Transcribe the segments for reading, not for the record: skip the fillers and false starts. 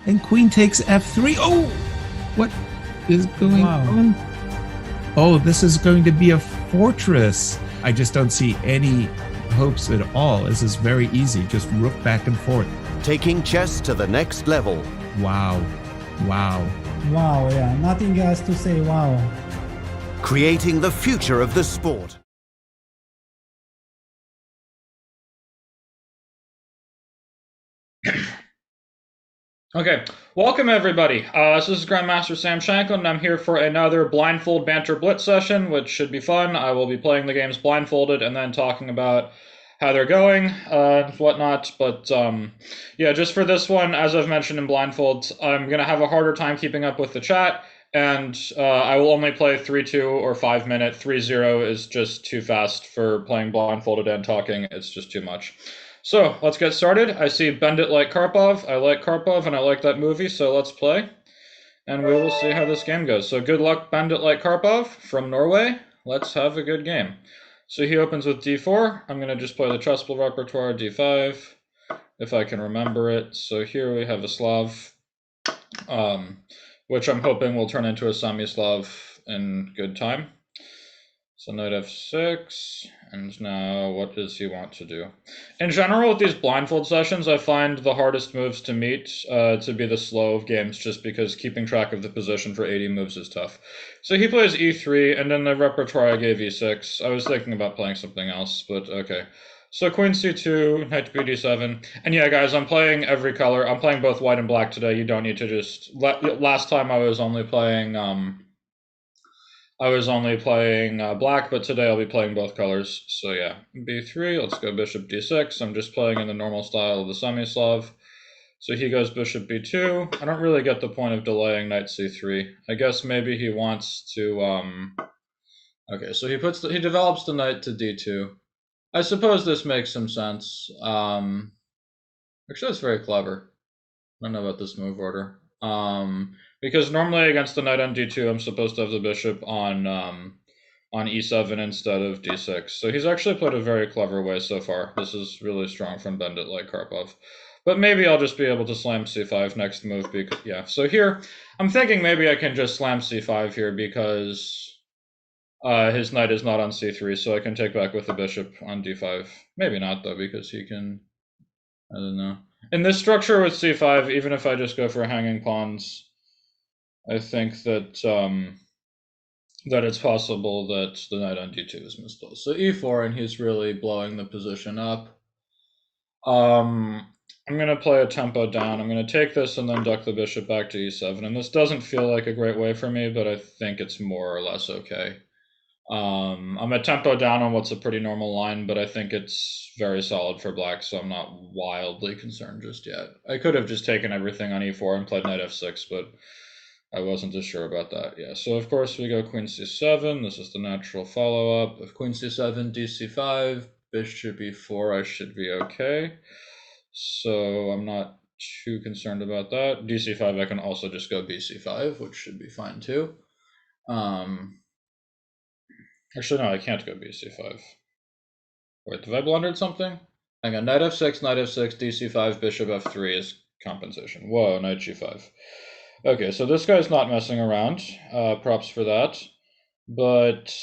And queen takes f3. Oh, what is going on? Oh, this is going to be a fortress. I just don't see any hopes at all. This is very easy. Just rook back and forth. Taking chess to the next level. Wow. Wow. Wow, yeah. Nothing else to say. Wow. Creating the future of the sport. Okay, welcome everybody. This is Grandmaster Sam Shankland, and I'm here for another Blindfold Banter Blitz session, which should be fun. I will be playing the games blindfolded and then talking about how they're going and whatnot. But yeah, just for this one, as I've mentioned in Blindfold, I'm going to have a harder time keeping up with the chat, and I will only play 3-2 or 5 minute. 3-0 is just too fast for playing blindfolded and talking. It's just too much. So let's get started. I see Benditlikekarpov. I like Karpov and I like that movie, so let's play. And we will see how this game goes. So good luck, Benditlikekarpov from Norway. Let's have a good game. So he opens with d4. I'm going to just play the chessable repertoire, d5, if I can remember it. So here we have a Slav, which I'm hoping will turn into a semi-Slav in good time. So knight f6, and now what does he want to do? In general, with these blindfold sessions, I find the hardest moves to meet to be the slow of games, just because keeping track of the position for 80 moves is tough. So he plays e3, and in the repertoire I gave e6. I was thinking about playing something else, but okay. So queen c2, knight to bd7, and yeah, guys, I'm playing every color. I'm playing both white and black today. You don't need to just... Last time I was only playing... black, but today I'll be playing both colors. So yeah, b3, let's go bishop d6. I'm just playing in the normal style of the semi-Slav. So he goes bishop b2. I don't really get the point of delaying knight c3. I guess maybe he wants to, okay, so he develops the knight to d2. I suppose this makes some sense. Actually, that's very clever. I don't know about this move order. Because normally against the knight on d2, I'm supposed to have the bishop on e7 instead of d6. So he's actually played a very clever way so far. This is really strong from Benditlikekarpov. But maybe I'll just be able to slam c5 next move. Because, yeah, so here, I'm thinking maybe I can just slam c5 here because his knight is not on c3, so I can take back with the bishop on d5. Maybe not, though, because he can... I don't know. In this structure with c5, even if I just go for hanging pawns, I think that that it's possible that the knight on d2 is misplaced. So e4, and he's really blowing the position up. I'm going to play a tempo down. I'm going to take this and then duck the bishop back to e7. And this doesn't feel like a great way for me, but I think it's more or less okay. I'm a tempo down on what's a pretty normal line, but I think it's very solid for black, so I'm not wildly concerned just yet. I could have just taken everything on e4 and played knight f6, but I wasn't as sure about that. Yeah, so of course we go queen c7. This is the natural follow-up. If queen c7, dc5, bishop e4, I should be okay. So I'm not too concerned about that. dc5, I can also just go bc5, which should be fine too. Actually, no, I can't go bc5. Wait, have I blundered something? Hang on, knight f6, dc5, bishop f3 is compensation. Whoa, knight g5. Okay, so this guy's not messing around. Props for that. But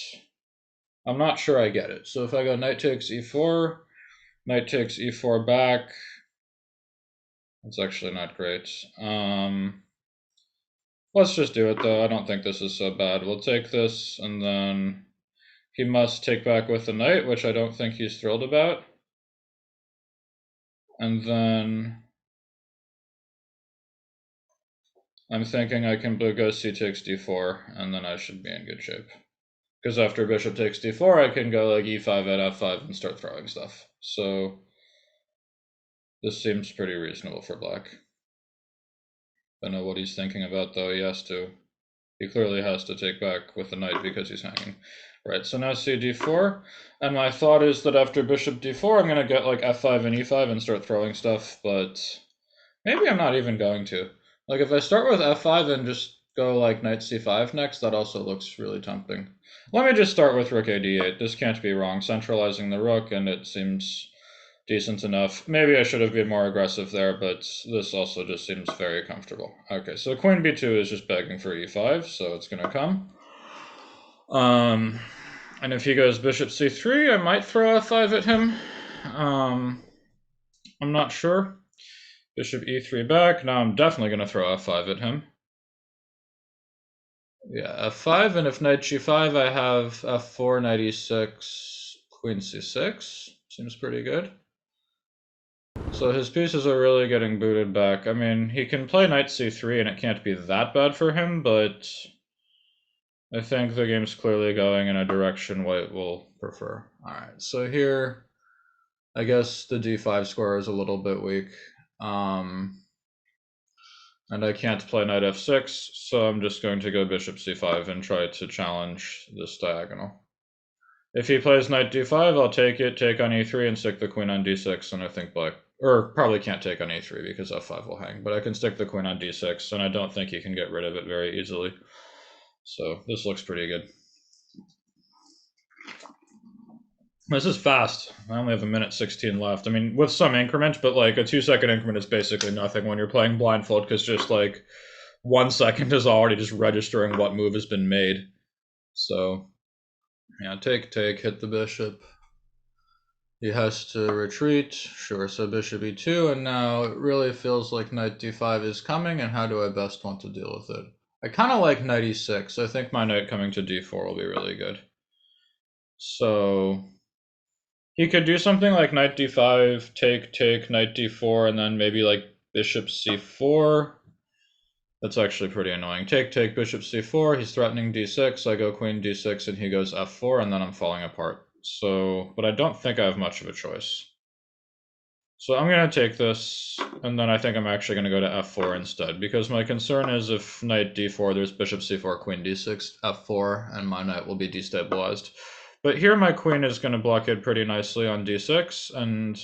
I'm not sure I get it. So if I go knight takes e4, knight takes e4 back, that's actually not great. Let's just do it, though. I don't think this is so bad. We'll take this, and then he must take back with the knight, which I don't think he's thrilled about. And then I'm thinking I can go c takes d4, and then I should be in good shape. Because after bishop takes d4, I can go like e5 at f5 and start throwing stuff. So this seems pretty reasonable for black. I know what he's thinking about, though. He clearly has to take back with the knight because he's hanging. Right, so now c d4, and my thought is that after bishop d4, I'm going to get like f5 and e5 and start throwing stuff, but maybe I'm not even going to. Like, if I start with f5 and just go like knight c5 next, that also looks really tempting. Let me just start with rook a d8. This can't be wrong. Centralizing the rook, and it seems decent enough. Maybe I should have been more aggressive there, but this also just seems very comfortable. Okay, so queen b2 is just begging for e5, so it's going to come. And if he goes bishop c3, I might throw f5 at him. I'm not sure. Bishop e3 back. Now I'm definitely going to throw f5 at him. Yeah, f5, and if knight g5, I have f4, knight e6, queen c6. Seems pretty good. So his pieces are really getting booted back. I mean, he can play knight c3, and it can't be that bad for him, but I think the game's clearly going in a direction white will prefer. All right, so here, I guess the d5 square is a little bit weak. And I can't play knight f6, so I'm just going to go bishop c5 and try to challenge this diagonal. If he plays knight d5, I'll take it, take on e3, and stick the queen on d6, and I think black, or probably can't take on e3 because f5 will hang, but I can stick the queen on d6, and I don't think he can get rid of it very easily. So this looks pretty good. This is fast. I only have 1:16 left. I mean, with some increment, but like a 2-second increment is basically nothing when you're playing blindfold, because just like 1 second is already just registering what move has been made. So yeah, take, hit the bishop. He has to retreat. Sure, so bishop e2, and now it really feels like knight d5 is coming, and how do I best want to deal with it? I kind of like knight e6. I think my knight coming to d4 will be really good. So he could do something like knight d5, take, knight d4, and then maybe like bishop c4. That's actually pretty annoying. Take, bishop c4. He's threatening d6. I go queen d6, and he goes f4, and then I'm falling apart. So, but I don't think I have much of a choice. So I'm going to take this, and then I think I'm actually going to go to f4 instead, because my concern is if knight d4, there's bishop c4, queen d6, f4, and my knight will be destabilized. But here my queen is going to blockade pretty nicely on d6, and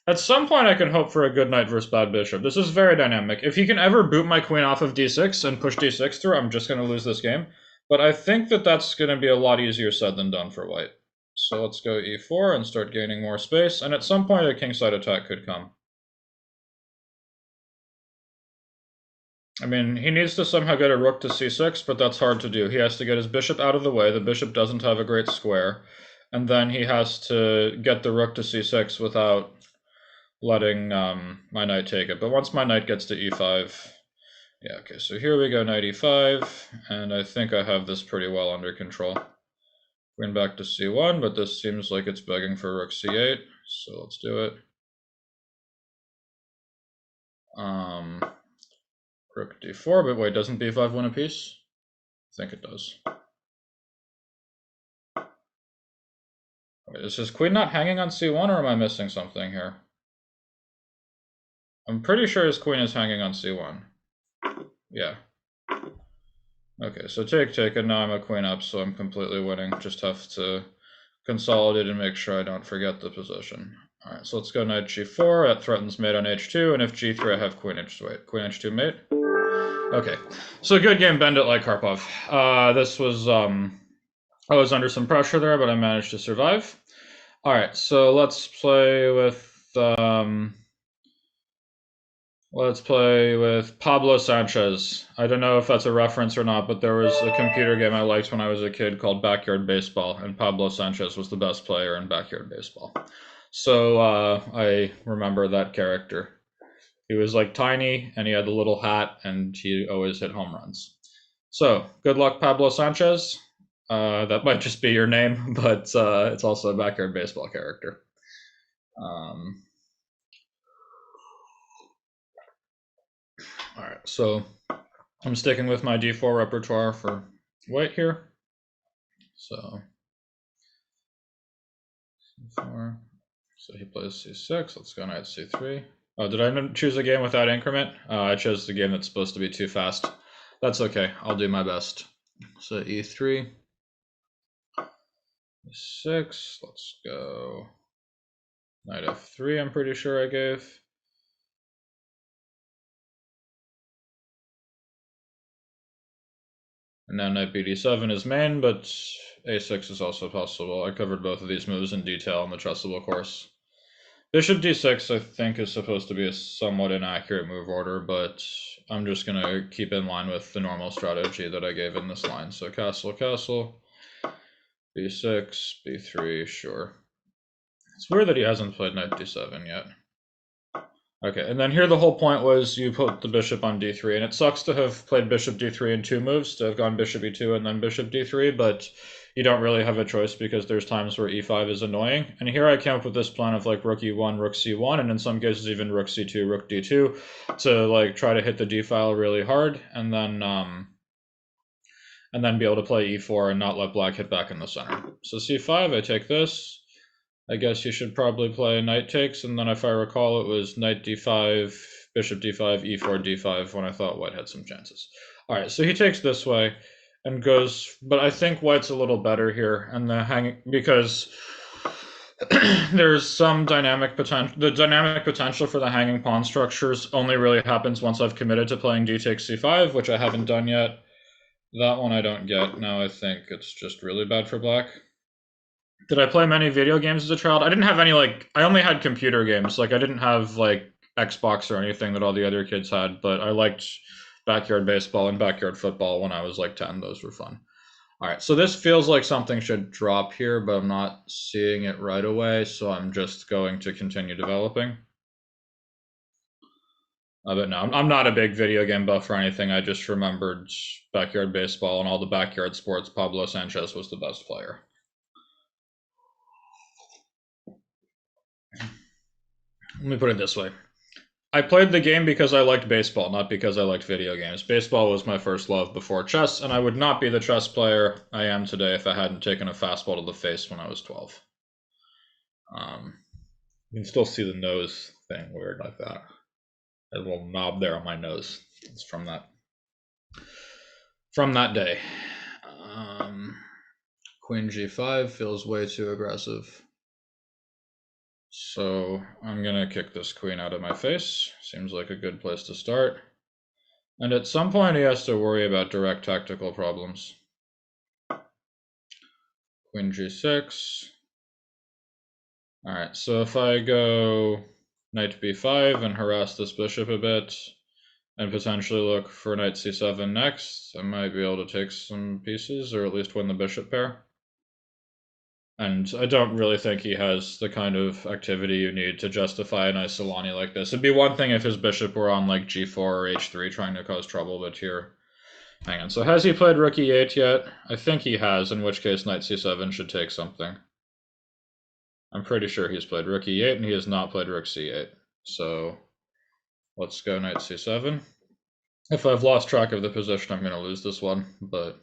at some point I can hope for a good knight versus bad bishop. This is very dynamic. If he can ever boot my queen off of d6 and push d6 through, I'm just going to lose this game. But I think that that's going to be a lot easier said than done for white. So let's go e4 and start gaining more space, and at some point a kingside attack could come. I mean, he needs to somehow get a rook to c6, but that's hard to do. He has to get his bishop out of the way. The bishop doesn't have a great square. And then he has to get the rook to c6 without letting my knight take it. But once my knight gets to e5... Yeah, okay, so here we go, knight e5, and I think I have this pretty well under control. Queen back to c1, but this seems like it's begging for rook c8, so let's do it. Rook d4, but wait, doesn't b5 win a piece? I think it does. Wait, is his queen not hanging on c1, or am I missing something here? I'm pretty sure his queen is hanging on c1. Yeah. Okay, so take, and now I'm a queen up, so I'm completely winning. Just have to consolidate and make sure I don't forget the position. All right, so let's go knight g4. That threatens mate on h2, and if g3, I have queen h2. Wait, queen h2 mate. Okay, so good game, Benditlikekarpov. This was I was under some pressure there, but I managed to survive. All right, so let's play with Pablo Sanchez. I don't know if that's a reference or not, but there was a computer game I liked when I was a kid called Backyard Baseball, and Pablo Sanchez was the best player in Backyard Baseball. So I remember that character. He was like tiny, and he had a little hat, and he always hit home runs. So good luck, Pablo Sanchez. That might just be your name, but it's also a Backyard Baseball character. All right, so I'm sticking with my d4 repertoire for white here. So c4. So he plays c6. Let's go knight c3. Oh, did I choose a game without increment? I chose the game that's supposed to be too fast. That's okay. I'll do my best. So e3. e6. Let's go knight f3, I'm pretty sure I gave. And now knight bd7 is main, but a6 is also possible. I covered both of these moves in detail in the Trustable course. Bishop d6, I think, is supposed to be a somewhat inaccurate move order, but I'm just going to keep in line with the normal strategy that I gave in this line. So castle, castle, b6, b3, sure. It's weird that he hasn't played knight d7 yet. Okay, and then here the whole point was you put the bishop on d3, and it sucks to have played bishop d3 in 2 moves, to have gone bishop e2 and then bishop d3, but you don't really have a choice because there's times where e5 is annoying. And here I came up with this plan of like rook e1, rook c1, and in some cases even rook c2, rook d2, to like try to hit the d file really hard, and then be able to play e4 and not let black hit back in the center. So c5, I take this. I guess you should probably play knight takes, and then if I recall, it was knight d5, bishop d5, e4, d5 when I thought white had some chances. All right, so he takes this way and goes, but I think white's a little better here, and the hanging, because there's some dynamic potential. The dynamic potential for the hanging pawn structures only really happens once I've committed to playing d takes c5, which I haven't done yet. That one I don't get. Now I think it's just really bad for black. Did I play many video games as a child? I didn't have any, like, I only had computer games. Like, I didn't have, like, Xbox or anything that all the other kids had, but I liked backyard baseball and backyard football when I was, like, 10. Those were fun. All right, so this feels like something should drop here, but I'm not seeing it right away, so I'm just going to continue developing. But no, I'm not a big video game buff or anything. I just remembered backyard baseball and all the backyard sports. Pablo Sanchez was the best player. Let me put it this way. I played the game because I liked baseball, not because I liked video games. Baseball was my first love before chess, and I would not be the chess player I am today if I hadn't taken a fastball to the face when I was 12. You can still see the nose thing weird like that. A little knob there on my nose. It's from that day. Queen g5 feels way too aggressive. So I'm going to kick this queen out of my face. Seems like a good place to start. And at some point he has to worry about direct tactical problems. Queen g6. All right, so if I go knight b5 and harass this bishop a bit, and potentially look for knight c7 next, I might be able to take some pieces, or at least win the bishop pair. And I don't really think he has the kind of activity you need to justify an Isolani like this. It'd be one thing if his bishop were on like g4 or h3 trying to cause trouble, but here... Hang on, so has he played rook e8 yet? I think he has, in which case knight c7 should take something. I'm pretty sure he's played rook e8, and he has not played rook c8. So let's go knight c7. If I've lost track of the position, I'm going to lose this one, but...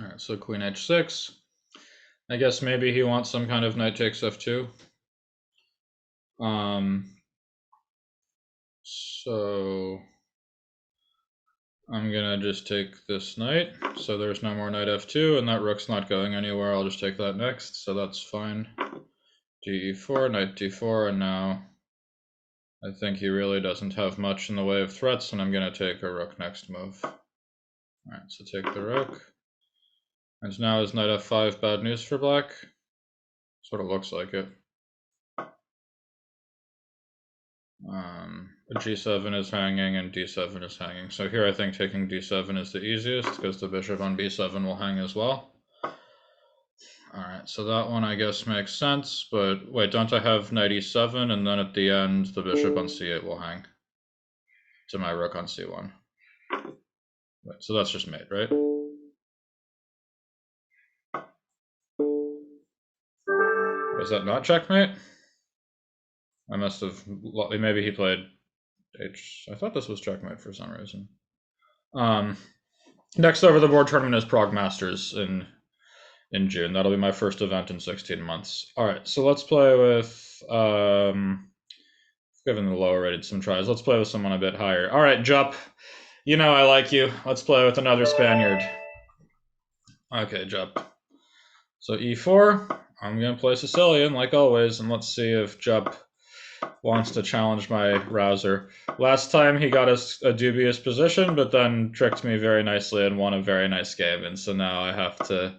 All right, so queen h6. I guess maybe he wants some kind of knight takes f2. So I'm gonna just take this knight, so there's no more knight f2, and that rook's not going anywhere. I'll just take that next, so that's fine. d4, knight d4, and now I think he really doesn't have much in the way of threats, and I'm gonna take a rook next move. All right, so take the rook. And now is knight f5 bad news for black? Sort of looks like it. g7 is hanging and d7 is hanging. So here I think taking d7 is the easiest because the bishop on b7 will hang as well. Alright, so that one I guess makes sense, but wait, don't I have knight e7 and then at the end the bishop on c8 will hang to my rook on c1. Wait, so that's just mate, right? Was that not checkmate? I must have, maybe he played H. I thought this was checkmate for some reason. Next over the board tournament is Prague Masters in June. That'll be my first event in 16 months. All right, so let's play with, given the lower rated some tries, let's play with someone a bit higher. All right, Jupp, you know I like you. Let's play with another Spaniard. Okay, Jupp. So e4, I'm going to play Sicilian like always, and let's see if Jupp wants to challenge my rouser. Last time he got us a dubious position, but then tricked me very nicely and won a very nice game, and so now I have to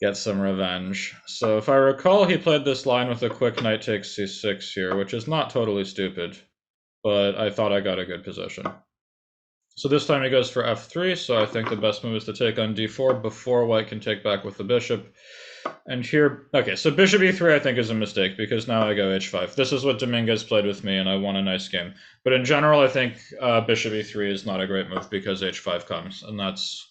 get some revenge. So if I recall, he played this line with a quick knight takes c6 here, which is not totally stupid, but I thought I got a good position. So this time he goes for f3, so I think the best move is to take on d4 before white can take back with the bishop. And here, okay, so bishop e3 I think is a mistake, because now I go h5. This is what Dominguez played with me, and I won a nice game. But in general, I think bishop e3 is not a great move, because h5 comes, and that's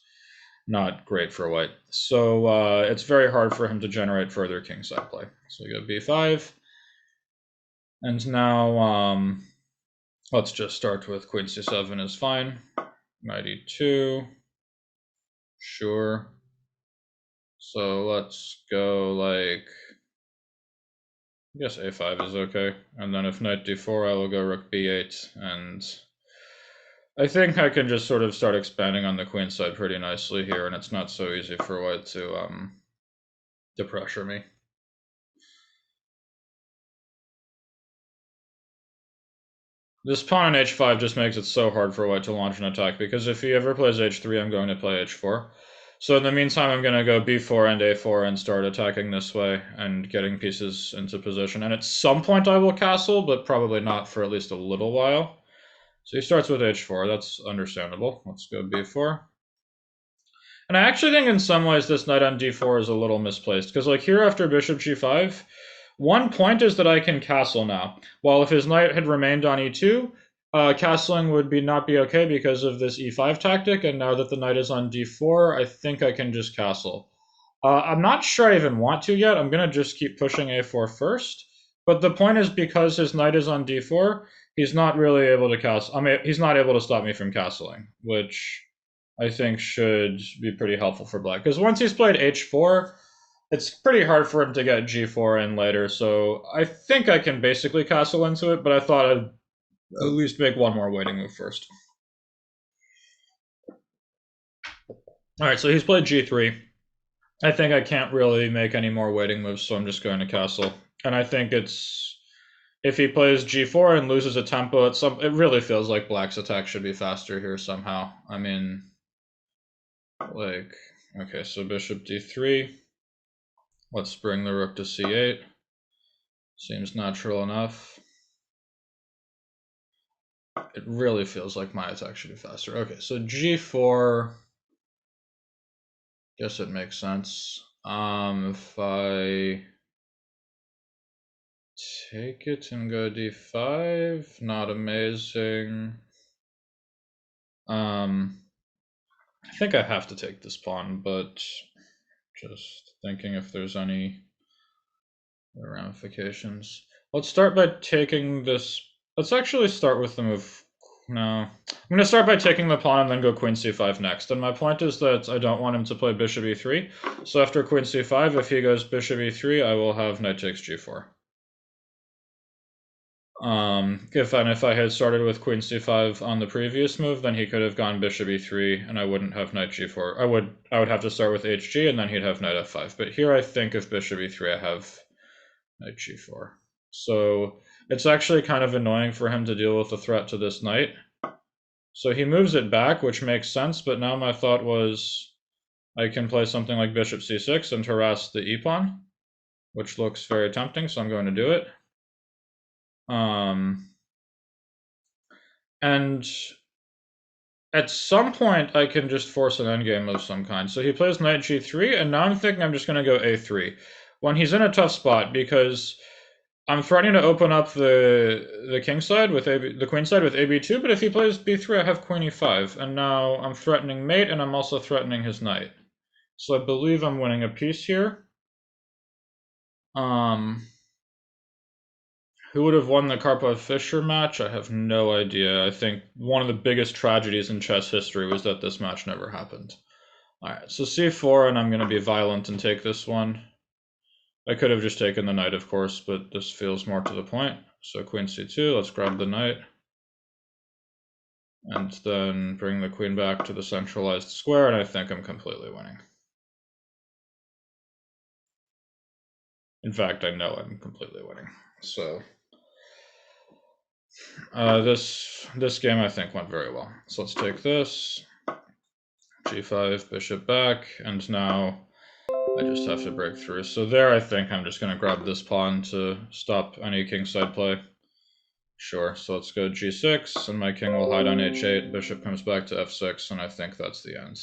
not great for white. So it's very hard for him to generate further kingside play. So we go b5. And now let's just start with queen c7 is fine. Knight e2. Sure. So let's go like, I guess a5 is okay. And then if knight d4, I will go rook b8. And I think I can just sort of start expanding on the queen side pretty nicely here, and it's not so easy for white to pressure me. This pawn on h5 just makes it so hard for white to launch an attack, because if he ever plays h3, I'm going to play h4. So in the meantime, I'm going to go b4 and a4 and start attacking this way and getting pieces into position. And at some point I will castle, but probably not for at least a little while. So he starts with h4. That's understandable. Let's go b4. And I actually think in some ways this knight on d4 is a little misplaced, because like here after bishop g5, one point is that I can castle now. While if his knight had remained on e2, castling would not be okay because of this e5 tactic, and now that the knight is on d4, I think I can just castle. I'm not sure I even want to yet. I'm going to just keep pushing a4 first. But the point is, because his knight is on d4, he's not really able to castle. I mean, he's not able to stop me from castling, which I think should be pretty helpful for black. Because once he's played h4, it's pretty hard for him to get g4 in later. So I think I can basically castle into it, but I thought I'd at least make one more waiting move first. All right, so he's played g3. I think I can't really make any more waiting moves, so I'm just going to castle. And I think it's, if he plays g4 and loses a tempo, it really feels like black's attack should be faster here somehow. I mean, like, okay, so bishop d3. Let's bring the rook to c8. Seems natural enough. It really feels like my attack should be faster. Okay, so g4. Guess it makes sense. If I take it and go d5, not amazing. I think I have to take this pawn, but just thinking if there's any ramifications. Let's start by taking this. Let's actually start with the move. No, I'm going to start by taking the pawn and then go queen c5 next. And my point is that I don't want him to play bishop e3. So after queen c5, if he goes bishop e3, I will have knight takes g4. If I had started with queen c5 on the previous move, then he could have gone bishop e3, and I wouldn't have knight g4. I would have to start with hg, and then he'd have knight f5. But here I think if bishop e3, I have knight g4. So it's actually kind of annoying for him to deal with the threat to this knight. So he moves it back, which makes sense, but now my thought was I can play something like bishop c6 and harass the e-pawn, which looks very tempting, so I'm going to do it. And at some point, I can just force an endgame of some kind. So he plays knight g3, and now I'm thinking I'm just going to go a3. When he's in a tough spot, because I'm threatening to open up the king side with the queen side with ab2, but if he plays b3, I have queen e5, and now I'm threatening mate, and I'm also threatening his knight. So I believe I'm winning a piece here. Who would have won the Karpov-Fischer match? I have no idea. I think one of the biggest tragedies in chess history was that this match never happened. All right, so c4, and I'm going to be violent and take this one. I could have just taken the knight, of course, but this feels more to the point. So queen c2, let's grab the knight. And then bring the queen back to the centralized square, and I think I'm completely winning. In fact, I know I'm completely winning. So This game I think went very well. So let's take this. G5, bishop back, and now I just have to break through. So there I think I'm just going to grab this pawn to stop any kingside play. Sure, so let's go G6, and my king will hide on H8, bishop comes back to F6, and I think that's the end.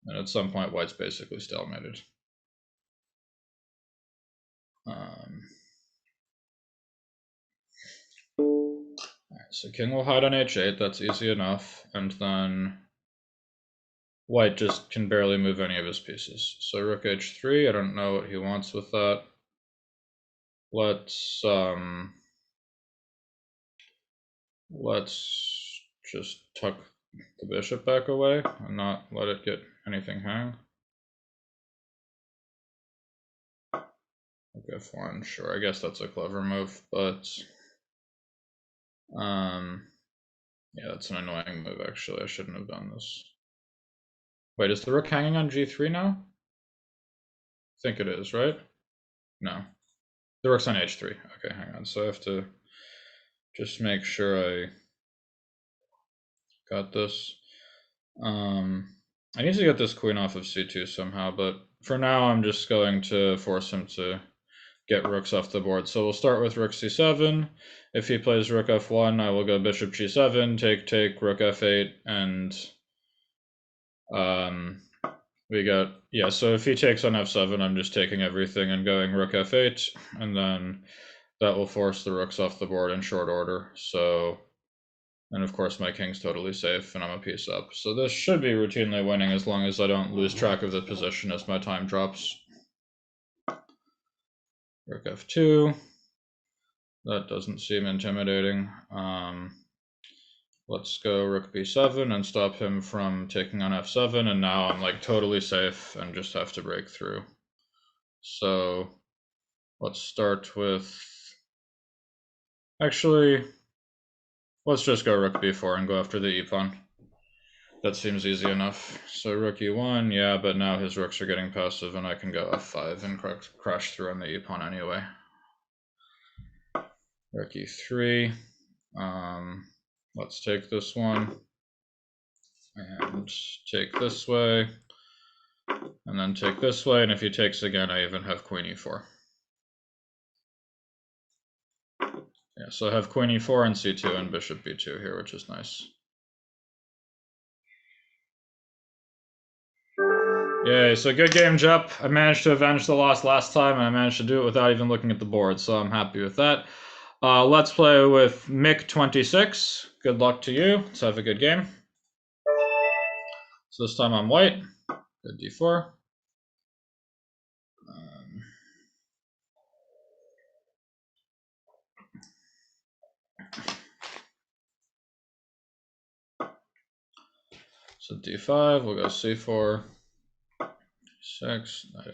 And at some point, white's basically stalemated. Alright, so king will hide on H8, that's easy enough, and then white just can barely move any of his pieces. So rook H3, I don't know what he wants with that. Let's just tuck the bishop back away and not let it get anything hang. Okay, F1, sure, I guess that's a clever move, but yeah, that's an annoying move actually. I shouldn't have done this. Wait, is the rook hanging on G3 now? I think it is, right? No. The rook's on H3. Okay, hang on. So I have to just make sure I got this. I need to get this queen off of C2 somehow, but for now I'm just going to force him to get rooks off the board. So we'll start with rook C7. If he plays rook F1, I will go bishop G7, take, rook F8, and we got, yeah, so if he takes on F7, I'm just taking everything and going rook F8, and then that will force the rooks off the board in short order. So, and of course my king's totally safe and I'm a piece up. So this should be routinely winning as long as I don't lose track of the position as my time drops. Rook F2. That doesn't seem intimidating. Let's go rook B7 and stop him from taking on F7, and now I'm like totally safe and just have to break through. So let's start with, actually, let's just go rook B4 and go after the e-pawn. That seems easy enough. So rook E1, yeah, but now his rooks are getting passive and I can go F5 and crash through on the e-pawn anyway. Rook E3. Let's take this one and take this way, and then take this way, and if he takes again, I even have queen E4. Yeah, so I have queen E4 and C2 and bishop B2 here, which is nice. Yay, so good game, Jep. I managed to avenge the loss last time, and I managed to do it without even looking at the board, so I'm happy with that. Let's play with Mick26. Good luck to you. Let's have a good game. So this time I'm white. Good D4. So D5, we'll go C4, 6, knight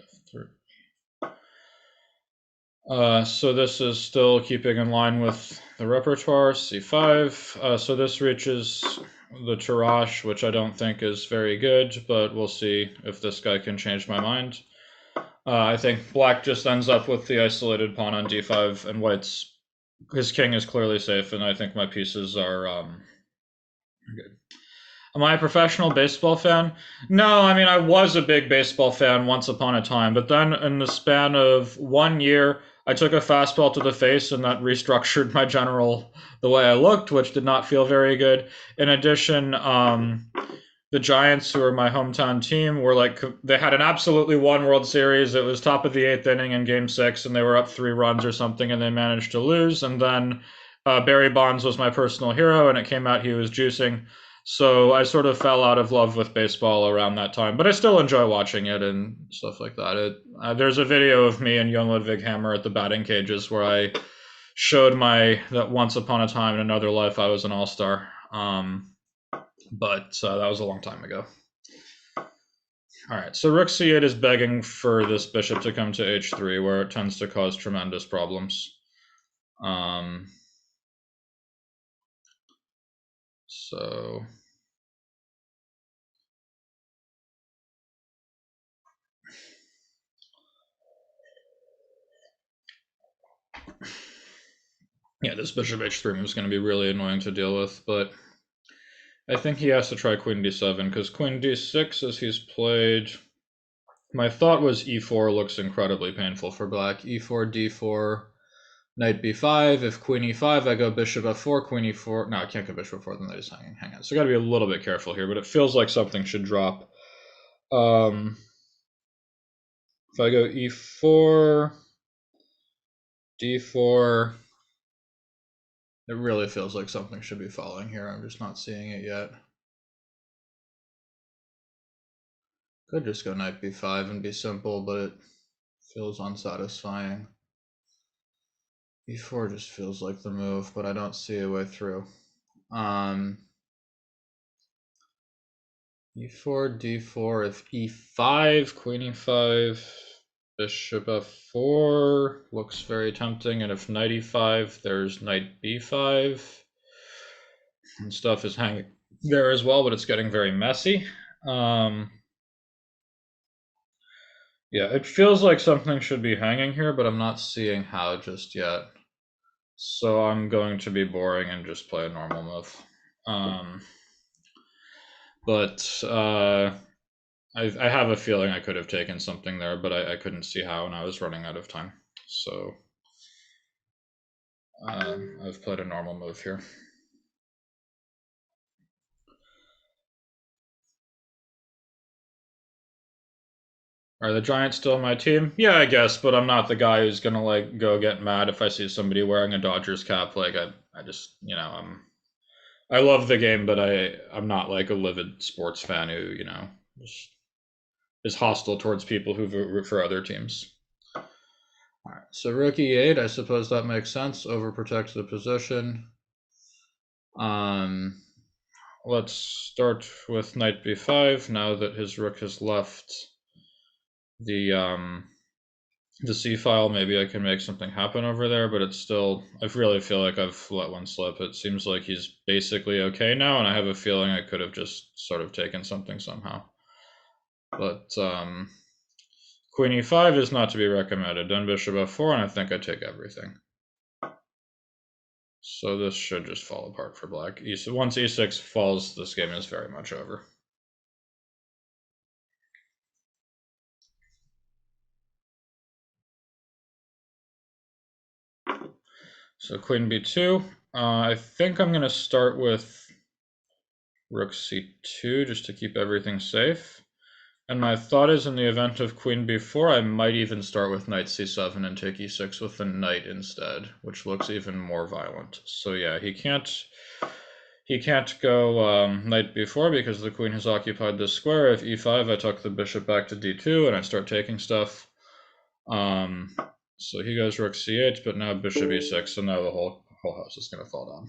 F3. So this is still keeping in line with the repertoire, C5. So this reaches the Tarrasch, which I don't think is very good, but we'll see if this guy can change my mind. I think black just ends up with the isolated pawn on D5, and his king is clearly safe, and I think my pieces are good. Am I a professional baseball fan? No, I mean, I was a big baseball fan once upon a time, but then in the span of 1 year, I took a fastball to the face and that restructured the way I looked, which did not feel very good. In addition, the Giants, who are my hometown team, they had an absolutely won World Series. It was top of the 8th inning in Game 6, and they were up 3 runs or something, and they managed to lose. And then Barry Bonds was my personal hero, and it came out he was juicing. So I sort of fell out of love with baseball around that time, but I still enjoy watching it and stuff like that. There's a video of me and young Ludwig Hammer at the batting cages where I showed that once upon a time in another life I was an all-star. But that was a long time ago. All right, so rook c8 is begging for this bishop to come to h3, where it tends to cause tremendous problems. So Yeah, this bishop h3 move is going to be really annoying to deal with, but I think he has to try queen d7, because queen d6, as he's played, my thought was e4 looks incredibly painful for black. e4, d4, knight b5. If queen e5, I go bishop f4, queen e4. No, I can't go bishop f4, then that is hanging. Hang on. So I got to be a little bit careful here, but it feels like something should drop. If I go e4, d4, it really feels like something should be falling here. I'm just not seeing it yet. Could just go knight b5 and be simple, but it feels unsatisfying. e4 just feels like the move, but I don't see a way through. e4, d4, if e5, queen e5, bishop f4 looks very tempting, and if knight e5, there's knight b5, and stuff is hanging there as well, but it's getting very messy. Yeah, it feels like something should be hanging here, but I'm not seeing how just yet. So I'm going to be boring and just play a normal move. But I have a feeling I could have taken something there, but I couldn't see how, and I was running out of time. So I've played a normal move here. Are the Giants still my team? Yeah, I guess, but I'm not the guy who's gonna like go get mad if I see somebody wearing a Dodgers cap. Like I just, you know, I love the game, but I'm not like a livid sports fan who, you know, just is hostile towards people who root for other teams. All right, so rook e8, I suppose that makes sense. Overprotect the position. Let's start with knight b5 now that his rook has left the c file. Maybe I can make something happen over there, but it's still, I really feel like I've let one slip. It seems like he's basically okay now, and I have a feeling I could have just sort of taken something somehow. But queen e5 is not to be recommended. Then bishop f4, and I think I take everything. So this should just fall apart for black. Once e6 falls, this game is very much over. So queen b2. I think I'm going to start with rook c2 just to keep everything safe. And my thought is, in the event of queen b4, I might even start with knight c7 and take e6 with the knight instead, which looks even more violent. So yeah, he can't go knight b4 because the queen has occupied this square. If e5, I tuck the bishop back to d2 and I start taking stuff. So he goes rook c8, but now bishop e6, so now the whole house is going to fall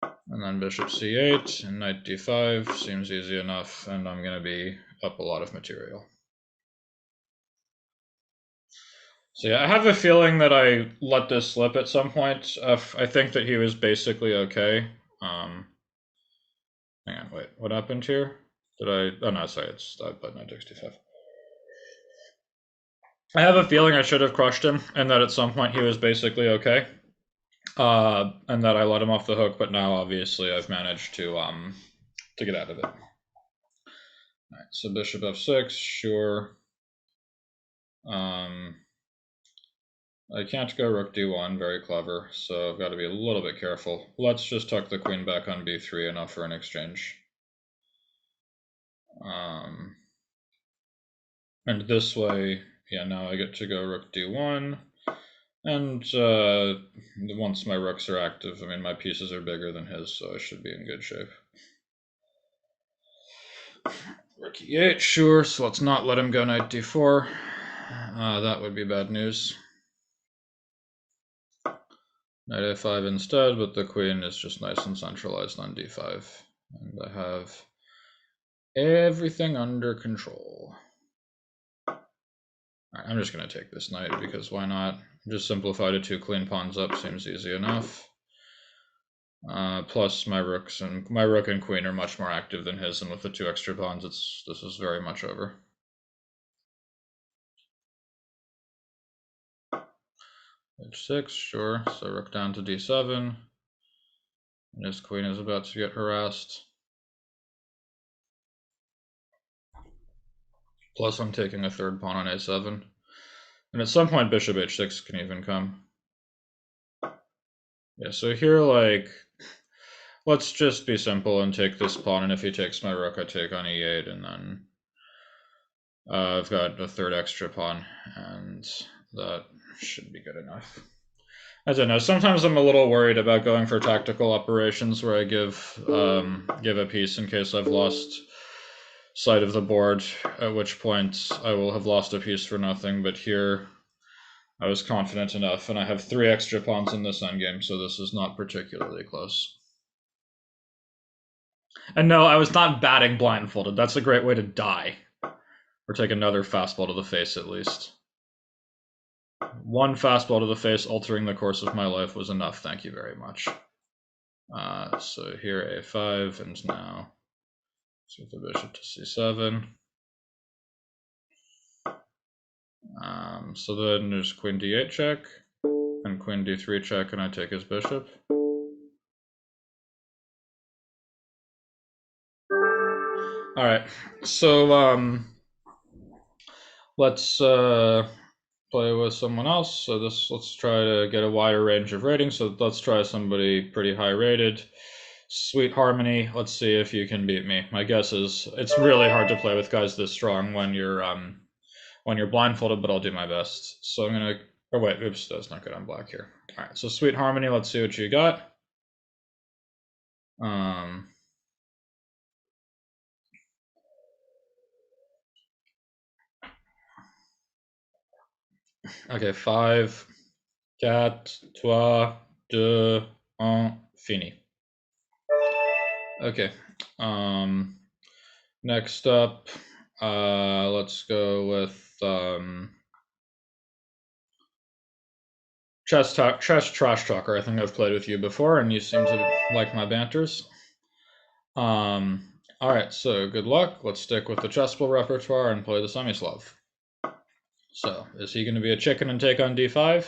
down. And then bishop c8 and knight d5 seems easy enough, and I'm going to be up a lot of material. So yeah, I have a feeling that I let this slip at some point. I think that he was basically okay. Hang on, wait, what happened here? Did I? Oh no, sorry, I played knight takes d5. I have a feeling I should have crushed him, and that at some point he was basically okay. And that I let him off the hook, but now obviously I've managed to get out of it. All right, so bishop f6, sure. I can't go rook d1, very clever, so I've got to be a little bit careful. Let's just tuck the queen back on b3, enough for an exchange. And this way, yeah, now I get to go rook d1. And once my rooks are active, I mean, my pieces are bigger than his, so I should be in good shape. Rook e8, sure, so let's not let him go knight d4. That would be bad news. Knight a5 instead, but the queen is just nice and centralized on d5. And I have everything under control. Right, I'm just going to take this knight because why not? Just simplify to 2 clean pawns up, seems easy enough. Plus my rook and queen are much more active than his, and with the 2 extra pawns, this is very much over. h6, sure. So rook down to d7. And his queen is about to get harassed. Plus I'm taking a third pawn on a7. And at some point bishop h6 can even come. Yeah, so here, like, let's just be simple and take this pawn, and if he takes my rook, I take on e8, and then I've got a third extra pawn, and that should be good enough. I don't know, sometimes I'm a little worried about going for tactical operations where I give a piece in case I've lost sight of the board, at which point I will have lost a piece for nothing, but here I was confident enough, and I have 3 extra pawns in this endgame, so this is not particularly close. And no, I was not batting blindfolded. That's a great way to die. Or take another fastball to the face, at least. One fastball to the face altering the course of my life was enough, thank you very much. So here a5, and now let's get the bishop to c7. So then there's queen d8 check, and queen d3 check, and I take his bishop. Alright, so let's play with someone else. So let's try to get a wider range of ratings. So let's try somebody pretty high rated. Sweet Harmony, let's see if you can beat me. My guess is it's really hard to play with guys this strong when you're blindfolded, but I'll do my best. So I'm gonna, oh wait, oops, that's not good on black here. All right, so Sweet Harmony, let's see what you got. Okay, 5, 4, 3, 2, 1, fini. Okay, next up, let's go with Chess Trash Talker. I think I've played with you before, and you seem to like my banters. Alright, so good luck. Let's stick with the chessable repertoire and play the Semi-Slav. So, is he going to be a chicken and take on d5?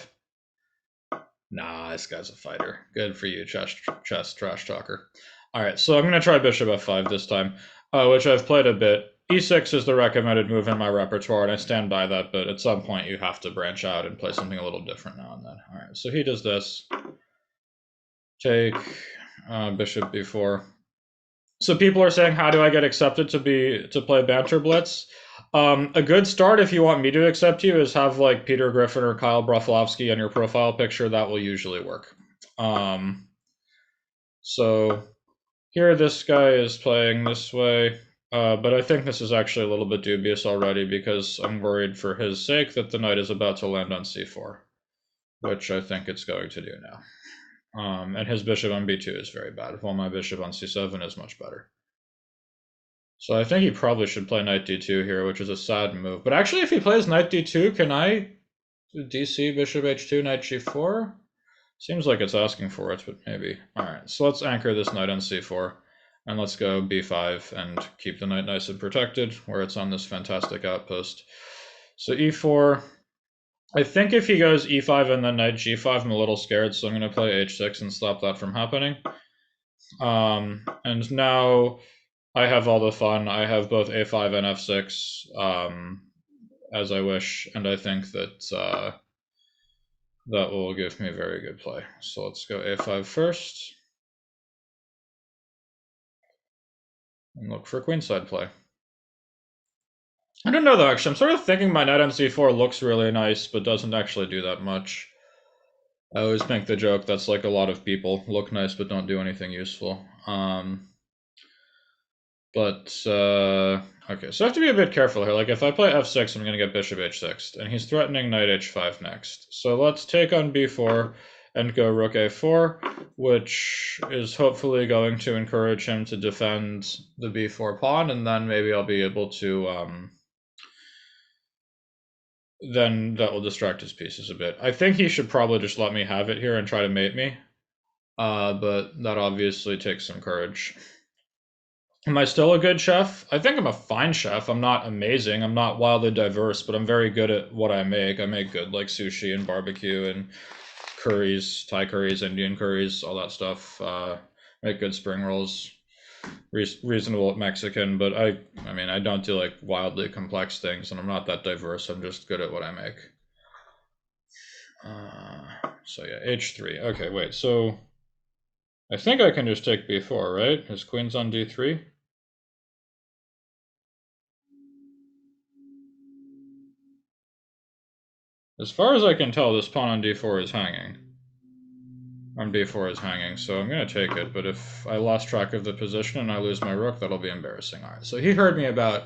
Nah, this guy's a fighter. Good for you, Chess Trash Talker. Alright, so I'm going to try bishop f5 this time, which I've played a bit. e6 is the recommended move in my repertoire, and I stand by that, but at some point you have to branch out and play something a little different now and then. Alright, so he does this. Take bishop b4. So people are saying, how do I get accepted to play Banter Blitz? A good start, if you want me to accept you, is have like Peter Griffin or Kyle Broflovsky on your profile picture. That will usually work. So here this guy is playing this way, but I think this is actually a little bit dubious already because I'm worried for his sake that the knight is about to land on c4, which I think it's going to do now. And his bishop on b2 is very bad, while my bishop on c7 is much better. So I think he probably should play knight d2 here, which is a sad move. But actually, if he plays knight d2, can I dc bishop h2, knight g4? Seems like it's asking for it, but maybe. Alright, so let's anchor this knight on c4, and let's go b5 and keep the knight nice and protected, where it's on this fantastic outpost. So e4... I think if he goes e5 and then knight g5, I'm a little scared, so I'm going to play h6 and stop that from happening. And now I have all the fun. I have both a5 and f6 as I wish, and I think that that will give me very good play. So let's go a5 first. And look for queenside play. I don't know though, actually. I'm sort of thinking my knight on c4 looks really nice, but doesn't actually do that much. I always make the joke that's like a lot of people look nice but don't do anything useful. Okay, so I have to be a bit careful here. Like if I play f6, I'm going to get bishop h6, and he's threatening knight h5 next. So let's take on b4 and go rook a4, which is hopefully going to encourage him to defend the b4 pawn, and then maybe I'll be able to... then that will distract his pieces a bit. I think he should probably just let me have it here and try to mate me, but that obviously takes some courage. Am I still a good chef? I think I'm a fine chef. I'm not amazing. I'm not wildly diverse, but I'm very good at what I make. I make good like sushi and barbecue and curries, Thai curries, Indian curries, all that stuff. Make good spring rolls. Reasonable Mexican, but I mean, I don't do like wildly complex things, and I'm not that diverse. I'm just good at what I make. So yeah, h3. Okay, wait. So I think I can just take b4, right? His queen's on d3. As far as I can tell, this pawn on d4 is hanging. On b4 is hanging, so I'm going to take it, but if I lost track of the position and I lose my rook, that'll be embarrassing. All right, so he heard me about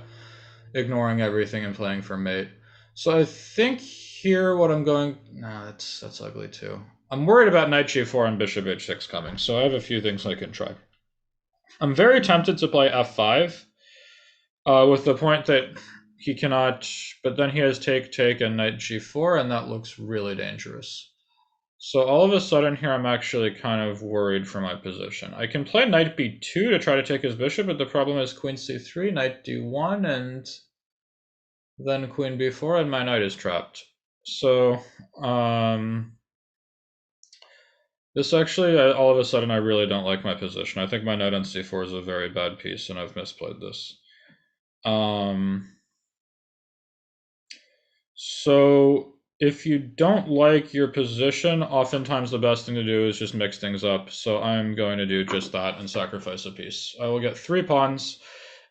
ignoring everything and playing for mate. So I think here what I'm going... No, that's ugly too. I'm worried about knight g4 and bishop h6 coming, so I have a few things I can try. I'm very tempted to play f5 with the point that he cannot... But then he has take, and knight g4, and that looks really dangerous. So all of a sudden here, I'm actually kind of worried for my position. I can play knight b2 to try to take his bishop, but the problem is queen c3, knight d1, and then queen b4, and my knight is trapped. So this actually, all of a sudden, I really don't like my position. I think my knight on c4 is a very bad piece, and I've misplayed this. So if you don't like your position, oftentimes the best thing to do is just mix things up. So I'm going to do just that and sacrifice a piece. I will get 3 pawns,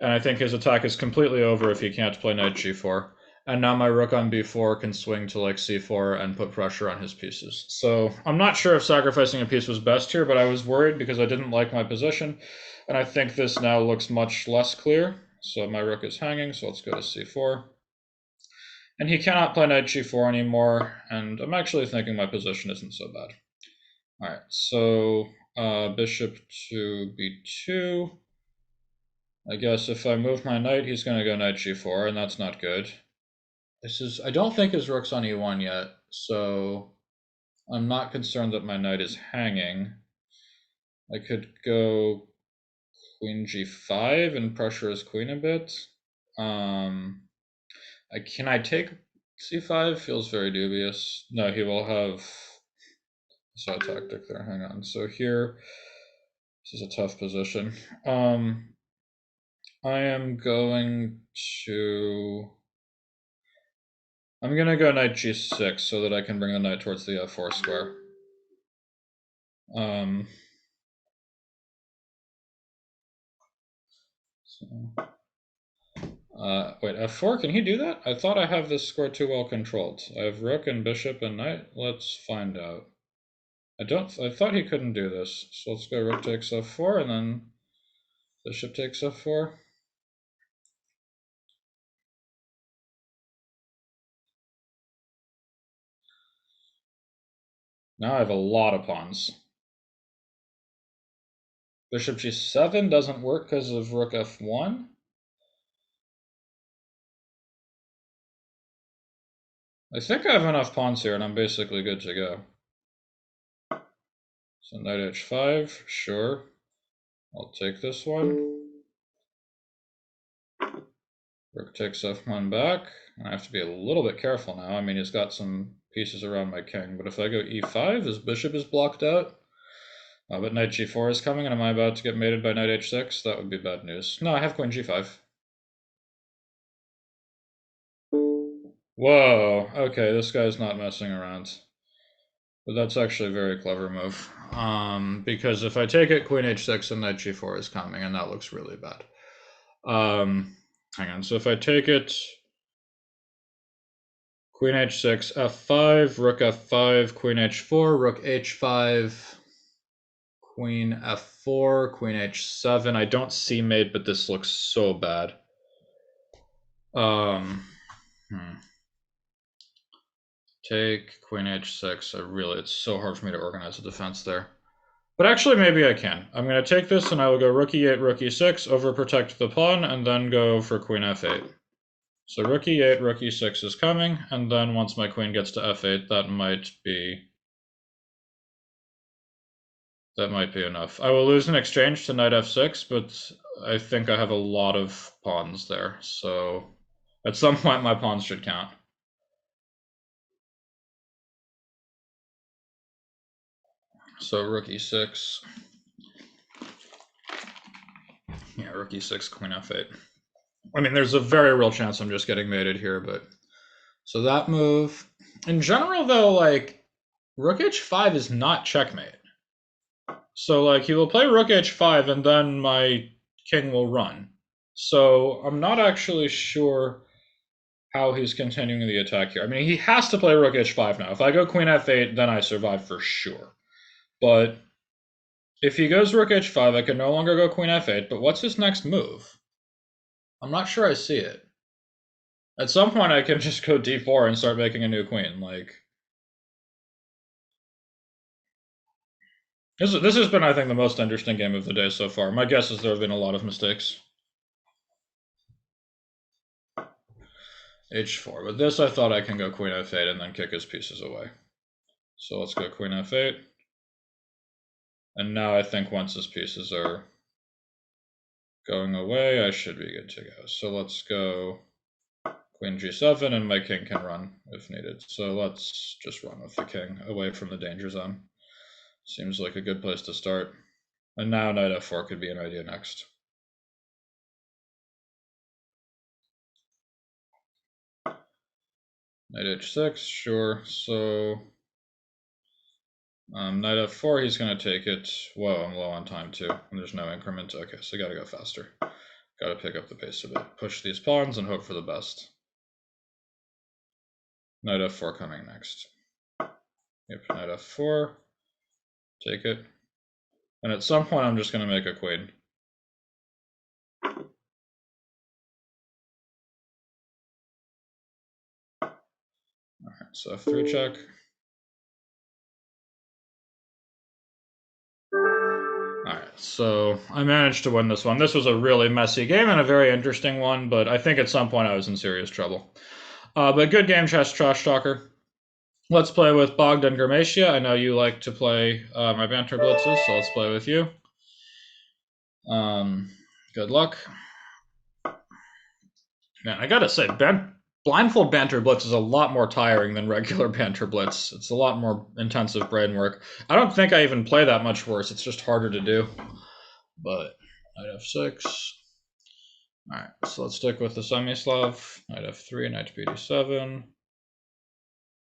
and I think his attack is completely over if he can't play knight g4. And now my rook on b4 can swing to like c4 and put pressure on his pieces. So I'm not sure if sacrificing a piece was best here, but I was worried because I didn't like my position. And I think this now looks much less clear. So my rook is hanging, so let's go to c4. And he cannot play knight g4 anymore, and I'm actually thinking my position isn't so bad. All right, so bishop to b2. I guess if I move my knight, he's going to go knight g4, and that's not good. I don't think his rook's on e1 yet, so I'm not concerned that my knight is hanging. I could go queen g5 and pressure his queen a bit. Can I take c5? Feels very dubious. No, he will have... I saw a tactic there. Hang on. So here, this is a tough position. I am going to... I'm going to go knight g6 so that I can bring the knight towards the f4 square. Wait, f4, can he do that? I thought I have this square too well controlled. I have rook and bishop and knight. Let's find out. I thought he couldn't do this. So let's go rook takes f4 and then bishop takes f4. Now I have a lot of pawns. Bishop g7 doesn't work because of rook f1. I think I have enough pawns here and I'm basically good to go. So knight h5, sure. I'll take this one. Rook takes f1 back. I have to be a little bit careful now. I mean, he's got some pieces around my king, but if I go e5, his bishop is blocked out. But knight g4 is coming, and am I about to get mated by knight h6? That would be bad news. No, I have queen g5. Whoa, okay, this guy's not messing around. But that's actually a very clever move. Because if I take it, queen h6 and knight g4 is coming, and that looks really bad. Hang on, so if I take it, queen h6, f5, rook f5, queen h4, rook h5, queen f4, queen h7. I don't see mate, but this looks so bad. Take queen h6. It's so hard for me to organize a defense there. But actually, maybe I can. I'm going to take this, and I will go rook e8, rook e6, overprotect the pawn, and then go for queen f8. So rook e8, rook e6 is coming, and then once my queen gets to f8, that might be enough. I will lose an exchange to knight f6, but I think I have a lot of pawns there, so at some point my pawns should count. So rook e6. Yeah, rook e6, queen f8. I mean, there's a very real chance I'm just getting mated here, but so that move. In general, though, like rook h5 is not checkmate. So like he will play rook h5 and then my king will run. So I'm not actually sure how he's continuing the attack here. I mean, he has to play rook h5 now. If I go queen f8, then I survive for sure. But if he goes rook h5, I can no longer go queen f8. But what's his next move? I'm not sure I see it. At some point, I can just go d4 and start making a new queen. Like this has been, I think, the most interesting game of the day so far. My guess is there have been a lot of mistakes. h4. With this, I thought I can go queen f8 and then kick his pieces away. So let's go queen f8. And now I think once his pieces are going away, I should be good to go. So let's go queen g7, and my king can run if needed. So let's just run with the king away from the danger zone. Seems like a good place to start. And now knight f4 could be an idea next. Knight h6, sure. So knight f4, he's going to take it. Whoa, I'm low on time too. And there's no increment. Okay, so I got to go faster. Got to pick up the pace a bit. Push these pawns and hope for the best. Knight f4 coming next. Yep, knight f4. Take it. And at some point, I'm just going to make a queen. Alright, so f3 check. Alright, so I managed to win this one. This was a really messy game and a very interesting one, but I think at some point I was in serious trouble. But good game, Trash Talker. Let's play with Bogdan Girmacea. I know you like to play my Banter Blitzes, so let's play with you. Good luck. Man, I gotta say, Blindfold Banter Blitz is a lot more tiring than regular Banter Blitz. It's a lot more intensive brain work. I don't think I even play that much worse. It's just harder to do. But knight f6. Alright, so let's stick with the semi-Slav. Knight f3, knight to bd7.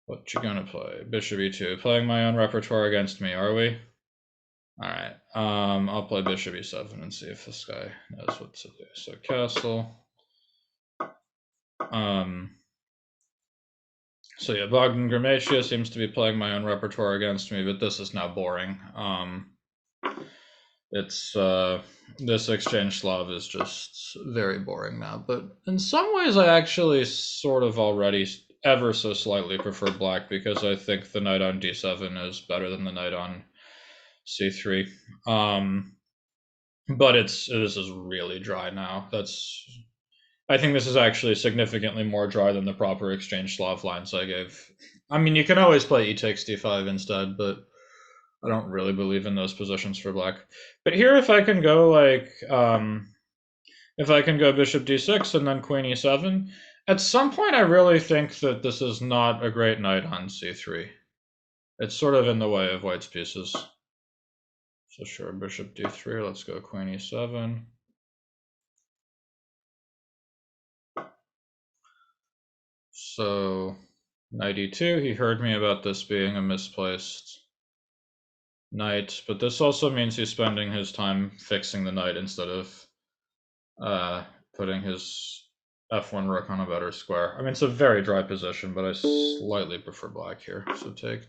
What you gonna play? Bishop e2. Playing my own repertoire against me, are we? Alright, I'll play bishop e7 and see if this guy knows what to do. So castle. So yeah, Bogdan Girmacea seems to be playing my own repertoire against me, but this is now boring. It's this exchange Slav is just very boring now, but in some ways I actually sort of already ever so slightly prefer black because I think the knight on d7 is better than the knight on c3. But this is really dry now. I think this is actually significantly more dry than the proper exchange Slav lines I gave. I mean, you can always play e takes d5 instead, but I don't really believe in those positions for black. But here, if I can go like, if I can go bishop d6 and then queen e7, at some point I really think that this is not a great knight on c3. It's sort of in the way of white's pieces. So sure, bishop d3, let's go queen e7. So knight e2, he heard me about this being a misplaced knight, but this also means he's spending his time fixing the knight instead of putting his f1 rook on a better square. I mean, it's a very dry position, but I slightly prefer black here. So take.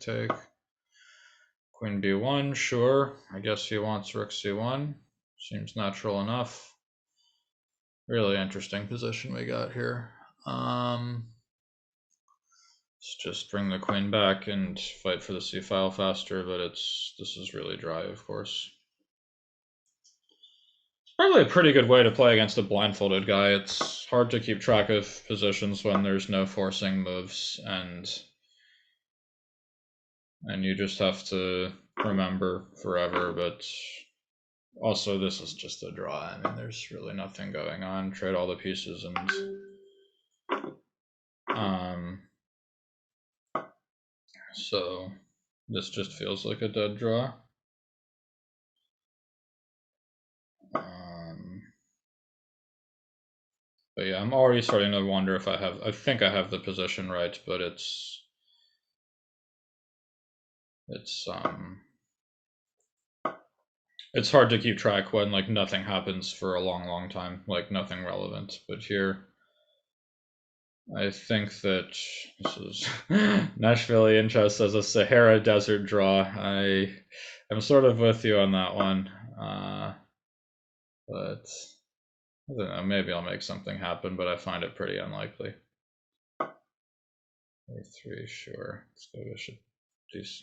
Queen b1, sure. I guess he wants rook c1. Seems natural enough. Really interesting position we got here. Let's just bring the queen back and fight for the c file faster, but this is really dry, of course. It's probably a pretty good way to play against a blindfolded guy. It's hard to keep track of positions when there's no forcing moves, and you just have to remember forever, but also this is just a draw. I mean, there's really nothing going on. Trade all the pieces and so This just feels like a dead draw. But yeah, I'm already starting to wonder if I think I have the position right, but it's hard to keep track when like nothing happens for a long time, like nothing relevant. But here, I think that this is Nashville Inchest as a Sahara Desert draw. I'm sort of with you on that one, but I don't know, maybe I'll make something happen, but I find it pretty unlikely. A3, sure. Let's go bishop.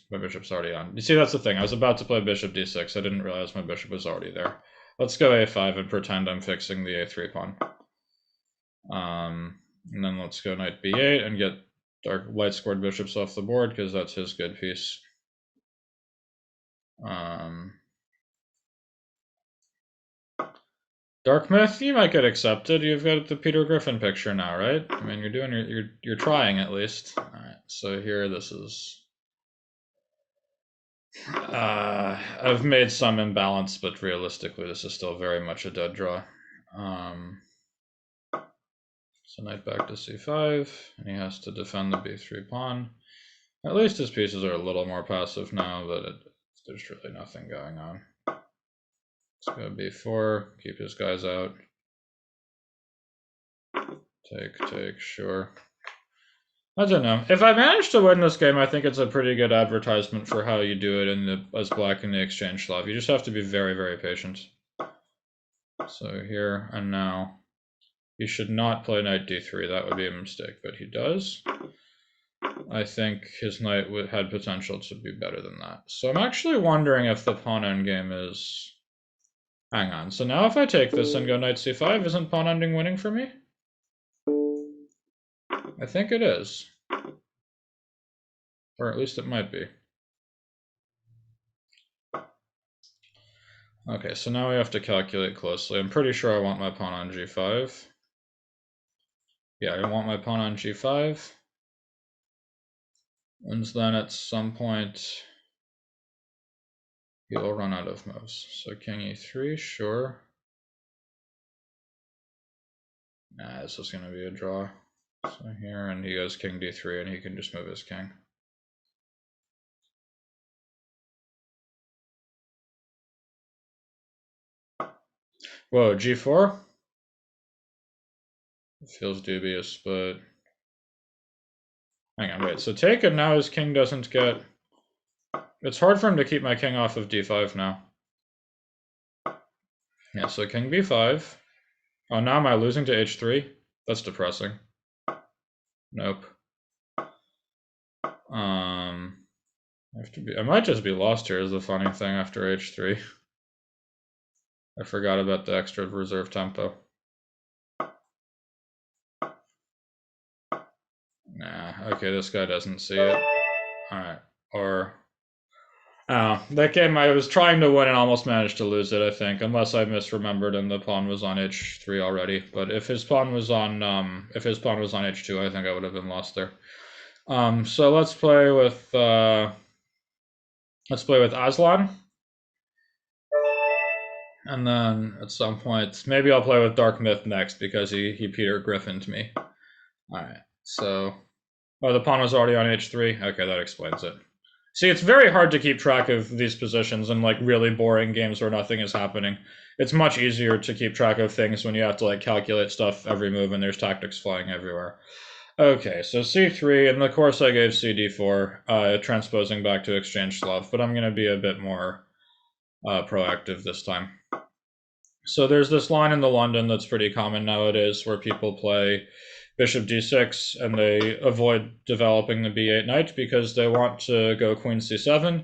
My bishop's already on. You see, that's the thing. I was about to play bishop d6. I didn't realize my bishop was already there. Let's go a5 and pretend I'm fixing the a3 pawn. And then let's go knight b8 and get dark light scored bishops off the board because that's his good piece. Dark Myth, you might get accepted. You've got the Peter Griffin picture now, right? I mean, you're doing you're trying at least. All right. So here, this is. I've made some imbalance, but realistically, this is still very much a dead draw. So knight back to c5, and he has to defend the b3 pawn. At least his pieces are a little more passive now, but there's really nothing going on. Let's go b4, keep his guys out. Take, sure. I don't know. If I manage to win this game, I think it's a pretty good advertisement for how you do it as black in the exchange love. You just have to be very, very patient. So here and now, he should not play knight d3. That would be a mistake, but he does. I think his knight had potential to be better than that. So I'm actually wondering if the pawn endgame is... Hang on. So now if I take this and go knight c5, isn't pawn ending winning for me? I think it is. Or at least it might be. Okay, so now we have to calculate closely. I'm pretty sure I want my pawn on g5. Yeah, I want my pawn on g5. And then at some point, he'll run out of moves. So king e3, sure. Nah, this is going to be a draw. So here, and he goes king d3, and he can just move his king. Whoa, g4? It feels dubious, but... Hang on, wait. So take, and now his king doesn't get... It's hard for him to keep my king off of d5 now. Yeah, so king b5. Oh, now am I losing to h3? That's depressing. Nope. I might just be lost here is the funny thing after h3. I forgot about the extra reserve tempo. Nah, okay, this guy doesn't see it. Alright, or... Oh, that game I was trying to win and almost managed to lose it, I think, unless I misremembered and the pawn was on h3 already. But if his pawn was on h2, I think I would have been lost there. So let's play with Azlan. And then at some point, maybe I'll play with Dark Myth next because he Peter Griffined me. Alright, so... Oh, the pawn was already on h3? Okay, that explains it. See, it's very hard to keep track of these positions in like really boring games where nothing is happening. It's much easier to keep track of things when you have to like calculate stuff every move and there's tactics flying everywhere. Okay, so c3, and the course I gave cd4, transposing back to exchange love, but I'm going to be a bit more proactive this time. So there's this line in the London that's pretty common nowadays where people play bishop d6 and they avoid developing the b8 knight because they want to go queen c7.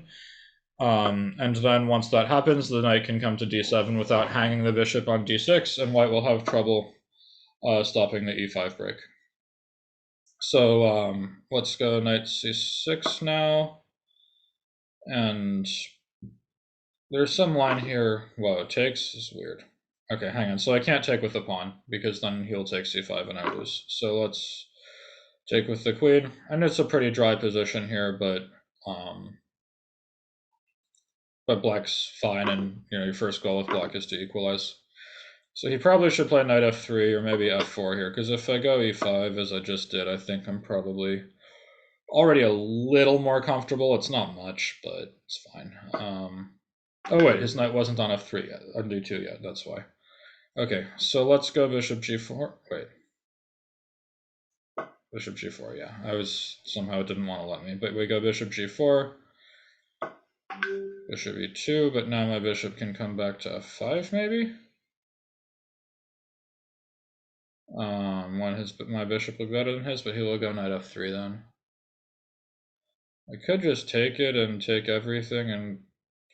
And then once that happens, the knight can come to d7 without hanging the bishop on d6, and white will have trouble stopping the e5 break. So let's go knight c6 now. And there's some line here. Whoa, it takes is weird. Okay, hang on. So I can't take with the pawn because then he'll take c5 and I lose. So let's take with the queen. And it's a pretty dry position here, but but black's fine, and your first goal with black is to equalize. So he probably should play knight f3 or maybe f4 here, because if I go e5 as I just did, I think I'm probably already a little more comfortable. It's not much, but it's fine. Oh wait, his knight wasn't on f3 yet, on d2 yet, that's why. Okay, so let's go bishop g4. Wait. Bishop g4, yeah. I was somehow it didn't want to let me, but we go bishop g4. Bishop e2, but now my bishop can come back to f5 maybe? When my bishop look better than his, but he will go knight f3 then. I could just take it and take everything and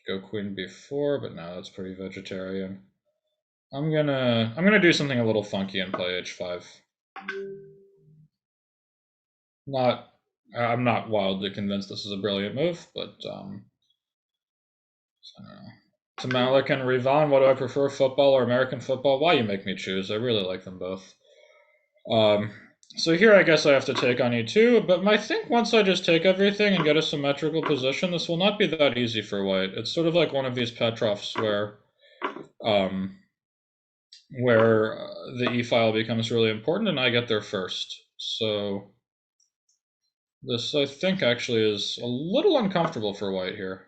go queen b4, but no, that's pretty vegetarian. I'm gonna do something a little funky and play h5. I'm not wildly convinced this is a brilliant move, but I don't know. To Malik and Rivan, what do I prefer, football or American football? Why you make me choose? I really like them both. So here I guess I have to take on e2, but I think once I just take everything and get a symmetrical position, this will not be that easy for white. It's sort of like one of these Petrovs where the e-file becomes really important and I get there first. So this, I think, actually is a little uncomfortable for white here.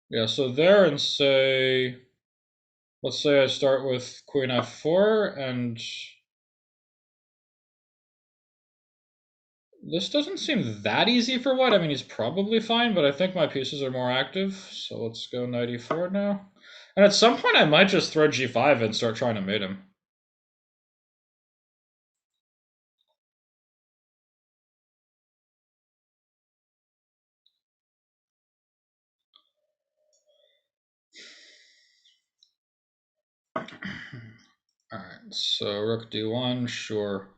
Yeah, so there, and say, let's say I start with queen f4, and this doesn't seem that easy for white. I mean, he's probably fine, but I think my pieces are more active. So let's go knight e4 now. And at some point I might just throw g5 and start trying to mate him. Alright, so rook d1, sure.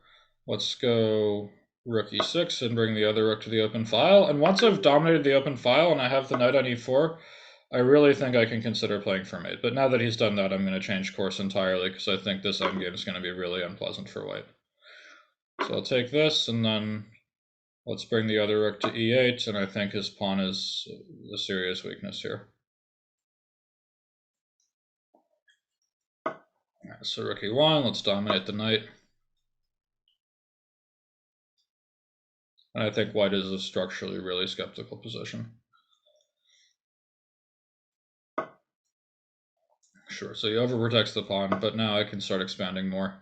Let's go rook e6 and bring the other rook to the open file. And once I've dominated the open file and I have the knight on e4, I really think I can consider playing for mate. But now that he's done that, I'm going to change course entirely because I think this endgame is going to be really unpleasant for white. So I'll take this, and then let's bring the other rook to e8, and I think his pawn is a serious weakness here. Right, so rook e1, let's dominate the knight. And I think white is a structurally really skeptical position. Sure, so he overprotects the pawn, but now I can start expanding more.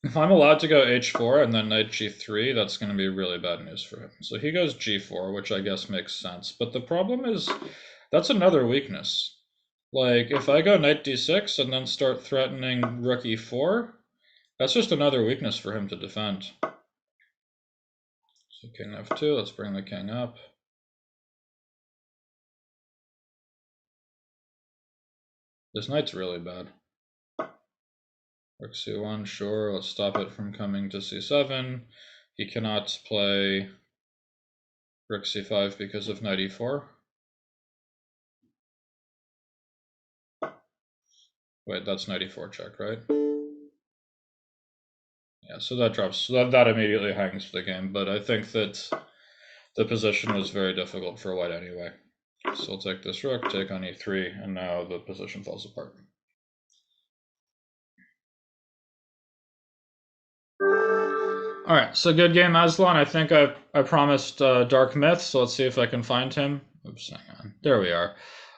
If I'm allowed to go h4 and then knight g3, that's going to be really bad news for him. So he goes g4, which I guess makes sense. But the problem is, that's another weakness. Like, if I go knight d6 and then start threatening rook e4, that's just another weakness for him to defend. So king f2, let's bring the king up. This knight's really bad. Rook c1, sure, let's stop it from coming to c7. He cannot play rook c5 because of knight e4. Wait, that's knight e4 check, right? Yeah, so that drops. So that immediately hangs the game, but I think that the position was very difficult for white anyway. So I'll take this rook, take on e3, and now the position falls apart. All right, so good game, Azlan. I think I promised Dark Myth, so let's see if I can find him. Oops, hang on. There we are.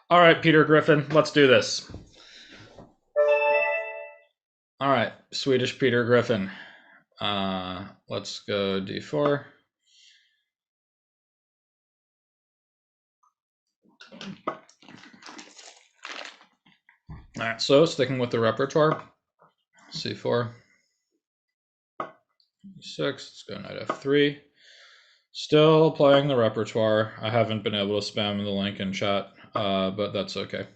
All right, Peter Griffin, let's do this. All right, Swedish Peter Griffin. Let's go d4. All right, so sticking with the repertoire, c4, e6, let's go knight f3. Still playing the repertoire. I haven't been able to spam the link in chat, but that's okay.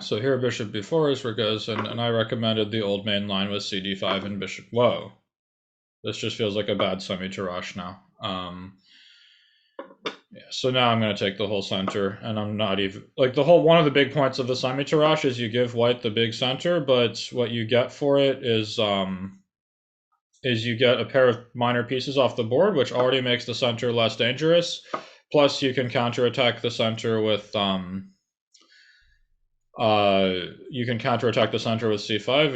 So here bishop b4 is where it goes, and I recommended the old main line with cd5 and bishop. Whoa. This just feels like a bad semi-Tarrasch now. Yeah, so now I'm going to take the whole center, and I'm not even like one of the big points of the semi-Tarrasch is you give white the big center, but what you get for it is you get a pair of minor pieces off the board, which already makes the center less dangerous. Plus, you can counterattack the center with c5,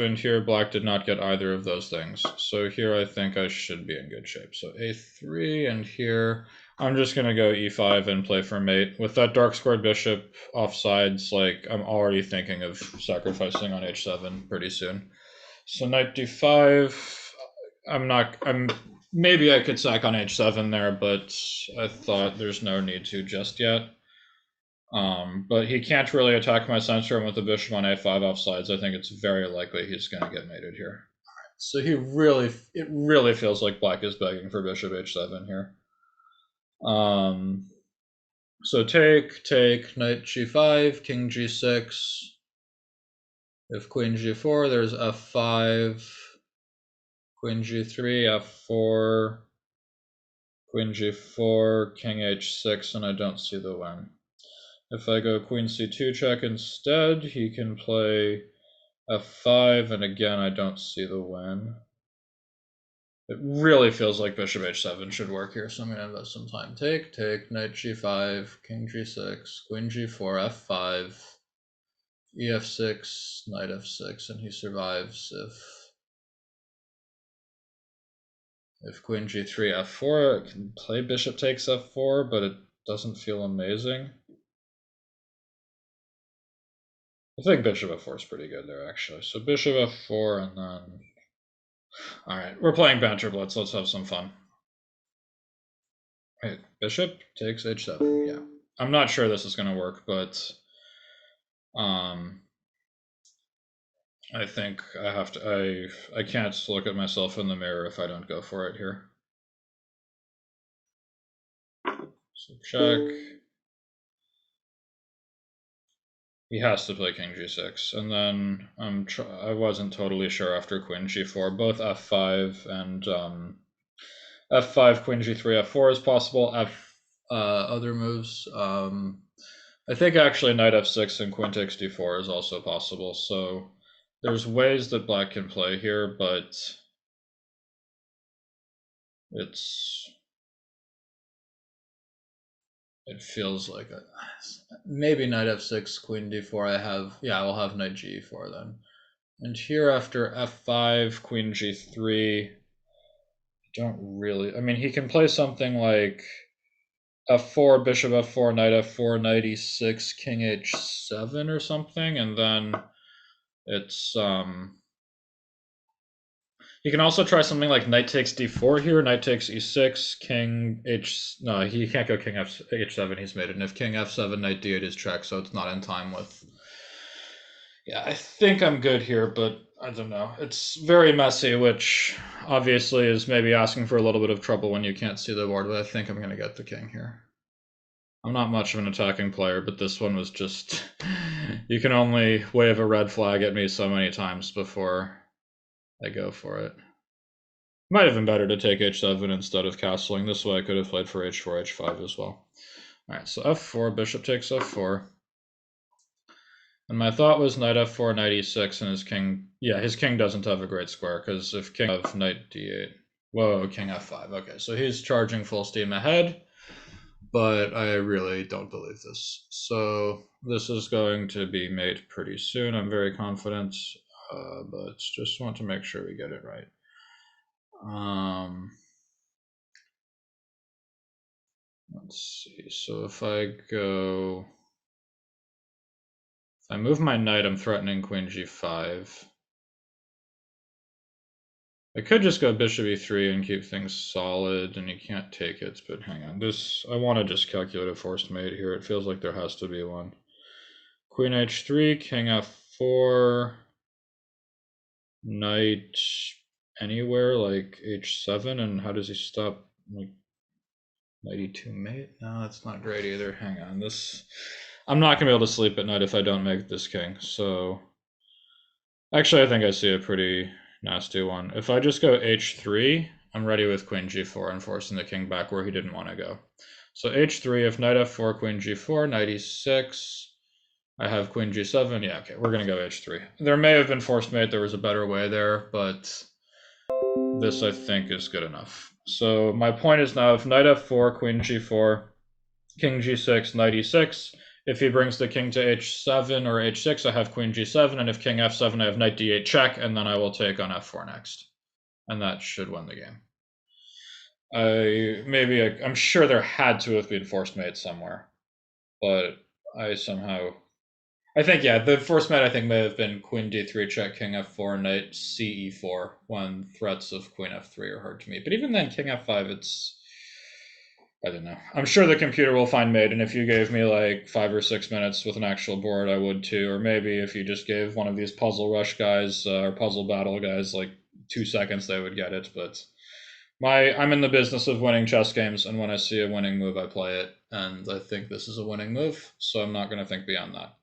and here black did not get either of those things. So here I think I should be in good shape. So a3, and here I'm just gonna go e5 and play for mate. With that dark squared bishop offsides, like I'm already thinking of sacrificing on h7 pretty soon. So knight d5. Maybe I could sack on h7 there, but I thought there's no need to just yet. But he can't really attack my center, and with the bishop on a5 offsides, I think it's very likely he's going to get mated here. So it really feels like black is begging for bishop h7 here. So take, knight g5, king g6. If queen g4, there's f5, queen g3, f4, queen g4, king h6, and I don't see the win. If I go queen c2 check instead, he can play f5, and again, I don't see the win. It really feels like bishop h7 should work here, so I'm going to invest some time. Take, knight g5, king g6, queen g4, f5, ef6, knight f6, and he survives if queen g3, f4. I can play bishop takes f4, but it doesn't feel amazing. I think bishop f4 is pretty good there, actually. So bishop f4, and then... Alright, we're playing Banter Blitz. Let's have some fun. Wait, bishop takes h7, yeah. I'm not sure this is going to work, but... I think I have to... I can't look at myself in the mirror if I don't go for it here. So check... He has to play king g6, and then I wasn't totally sure after queen g4. Both f5 and f5, queen g3, f4 is possible. Other moves. I think actually knight f6 and queen takes d4 is also possible. So there's ways that black can play here, but it feels like maybe knight f6, queen d4. I will have knight g4 then. And here after f5, queen g3, I mean, he can play something like f4, bishop f4, knight e6, king h7 or something, and then it's he can also try something like knight takes d4 here, knight takes e6, no, he can't go king h7, he's mated, and if king f7, knight d8 is check, so it's not in time with... Yeah, I think I'm good here, but I don't know. It's very messy, which obviously is maybe asking for a little bit of trouble when you can't see the board, but I think I'm going to get the king here. I'm not much of an attacking player, but this one was just... You can only wave a red flag at me so many times before I go for it. Might have been better to take h7 instead of castling. This way I could have played for h4, h5 as well. Alright, so f4, bishop takes f4. And my thought was knight f4, knight e6, and his king... Yeah, his king doesn't have a great square, because if king of knight d8... Whoa, king f5. Okay, so he's charging full steam ahead, but I really don't believe this. So this is going to be mate pretty soon. I'm very confident, but just want to make sure we get it right. Let's see. So if I move my knight, I'm threatening queen g5. I could just go bishop e3 and keep things solid, and you can't take it, but hang on. I want to just calculate a forced mate here. It feels like there has to be one. Queen h3, king f4, knight anywhere, like h7, and how does he stop, like, knight e2 mate? No, that's not great either. Hang on. I'm not going to be able to sleep at night if I don't make this king, so... Actually, I think I see a pretty nasty one. If I just go h3, I'm ready with queen g4 and forcing the king back where he didn't want to go. So h3, if knight f4, queen g4, knight e6, I have queen g7. Yeah, okay, we're going to go h3. There may have been forced mate, there was a better way there, but this I think is good enough. So my point is now, if knight f4, queen g4, king g6, knight e6. If he brings the king to h7 or h6, I have queen g7, and if king f7, I have knight d8 check, and then I will take on f4 next. And that should win the game. I'm sure there had to have been forced mate somewhere, but I think, yeah, the forced mate I think may have been queen d3 check, king f4, knight ce4 when threats of queen f3 are hard to meet. But even then, king f5, I don't know. I'm sure the computer will find mate, and if you gave me like 5 or 6 minutes with an actual board, I would too. Or maybe if you just gave one of these puzzle rush guys or puzzle battle guys like 2 seconds, they would get it. But I'm in the business of winning chess games, and when I see a winning move, I play it. And I think this is a winning move, so I'm not going to think beyond that.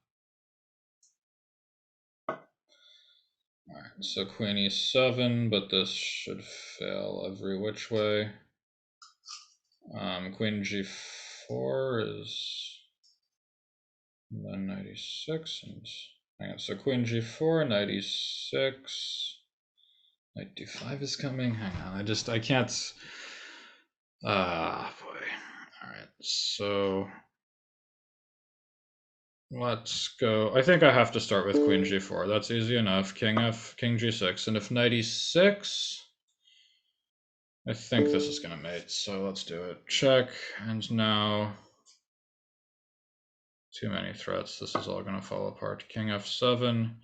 Alright, so queen e7, but this should fail every which way. Queen g4 is then knight e6, and hang on, so queen g4, knight e6, knight d5 is coming. Hang on, I can't. Boy. Alright, so let's go. I think I have to start with queen g4. That's easy enough. King g6, and if knight e6, I think this is gonna mate. So let's do it. Check, and now too many threats. This is all gonna fall apart. King f7.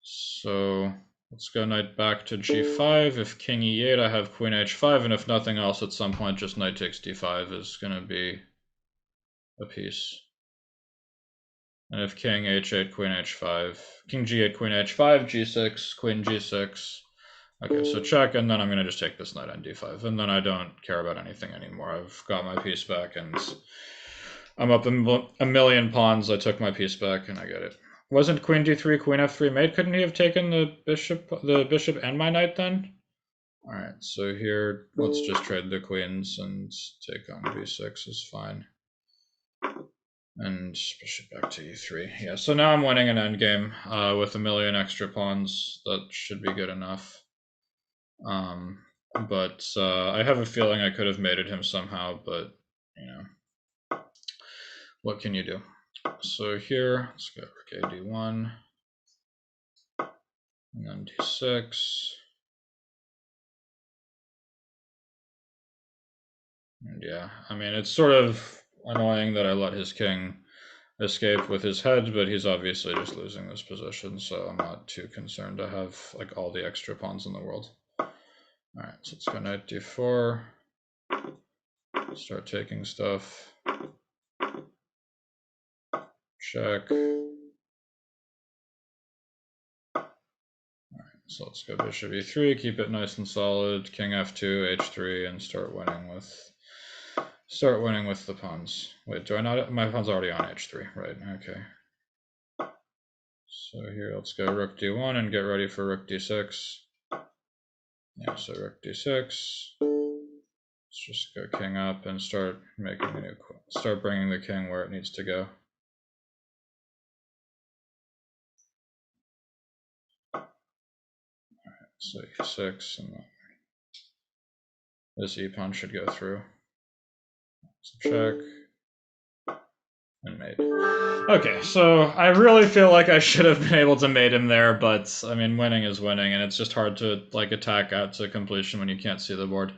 So let's go knight back to g5. If king e8, I have queen h5, and if nothing else, at some point, just knight takes d5 is gonna be a piece. And if king h8, queen h5, king g8, queen h5, g6, queen g6. Okay, so check, and then I'm going to just take this knight on d5, and then I don't care about anything anymore. I've got my piece back, and I'm up a million pawns. I took my piece back, and I get it. Wasn't queen d3, queen f3 mate? Couldn't he have taken the bishop and my knight then? All right, so here, let's just trade the queens and take on b6 is fine. And bishop back to e3. Yeah, so now I'm winning an endgame with a million extra pawns. That should be good enough. But I have a feeling I could have mated him somehow, but, you know, what can you do? So here, let's go rook a d1, and then d6. And yeah, I mean, it's sort of annoying that I let his king escape with his head, but he's obviously just losing this position, so I'm not too concerned to have like all the extra pawns in the world. All right, so let's go knight d4, start taking stuff, check. All right, so let's go bishop e3, keep it nice and solid, king f2, h3, and start winning with the pawns. Wait, do I not? My pawn's already on h3, right? Okay. So here, let's go rook d1 and get ready for rook d6. Yeah, so rook d6. Let's just go king up and start making a new, start bringing the king where it needs to go. All right, so e6, and this e-pawn should go through. So check, and mate. Okay, so I really feel like I should have been able to mate him there, but I mean, winning is winning, and it's just hard to like attack out to completion when you can't see the board.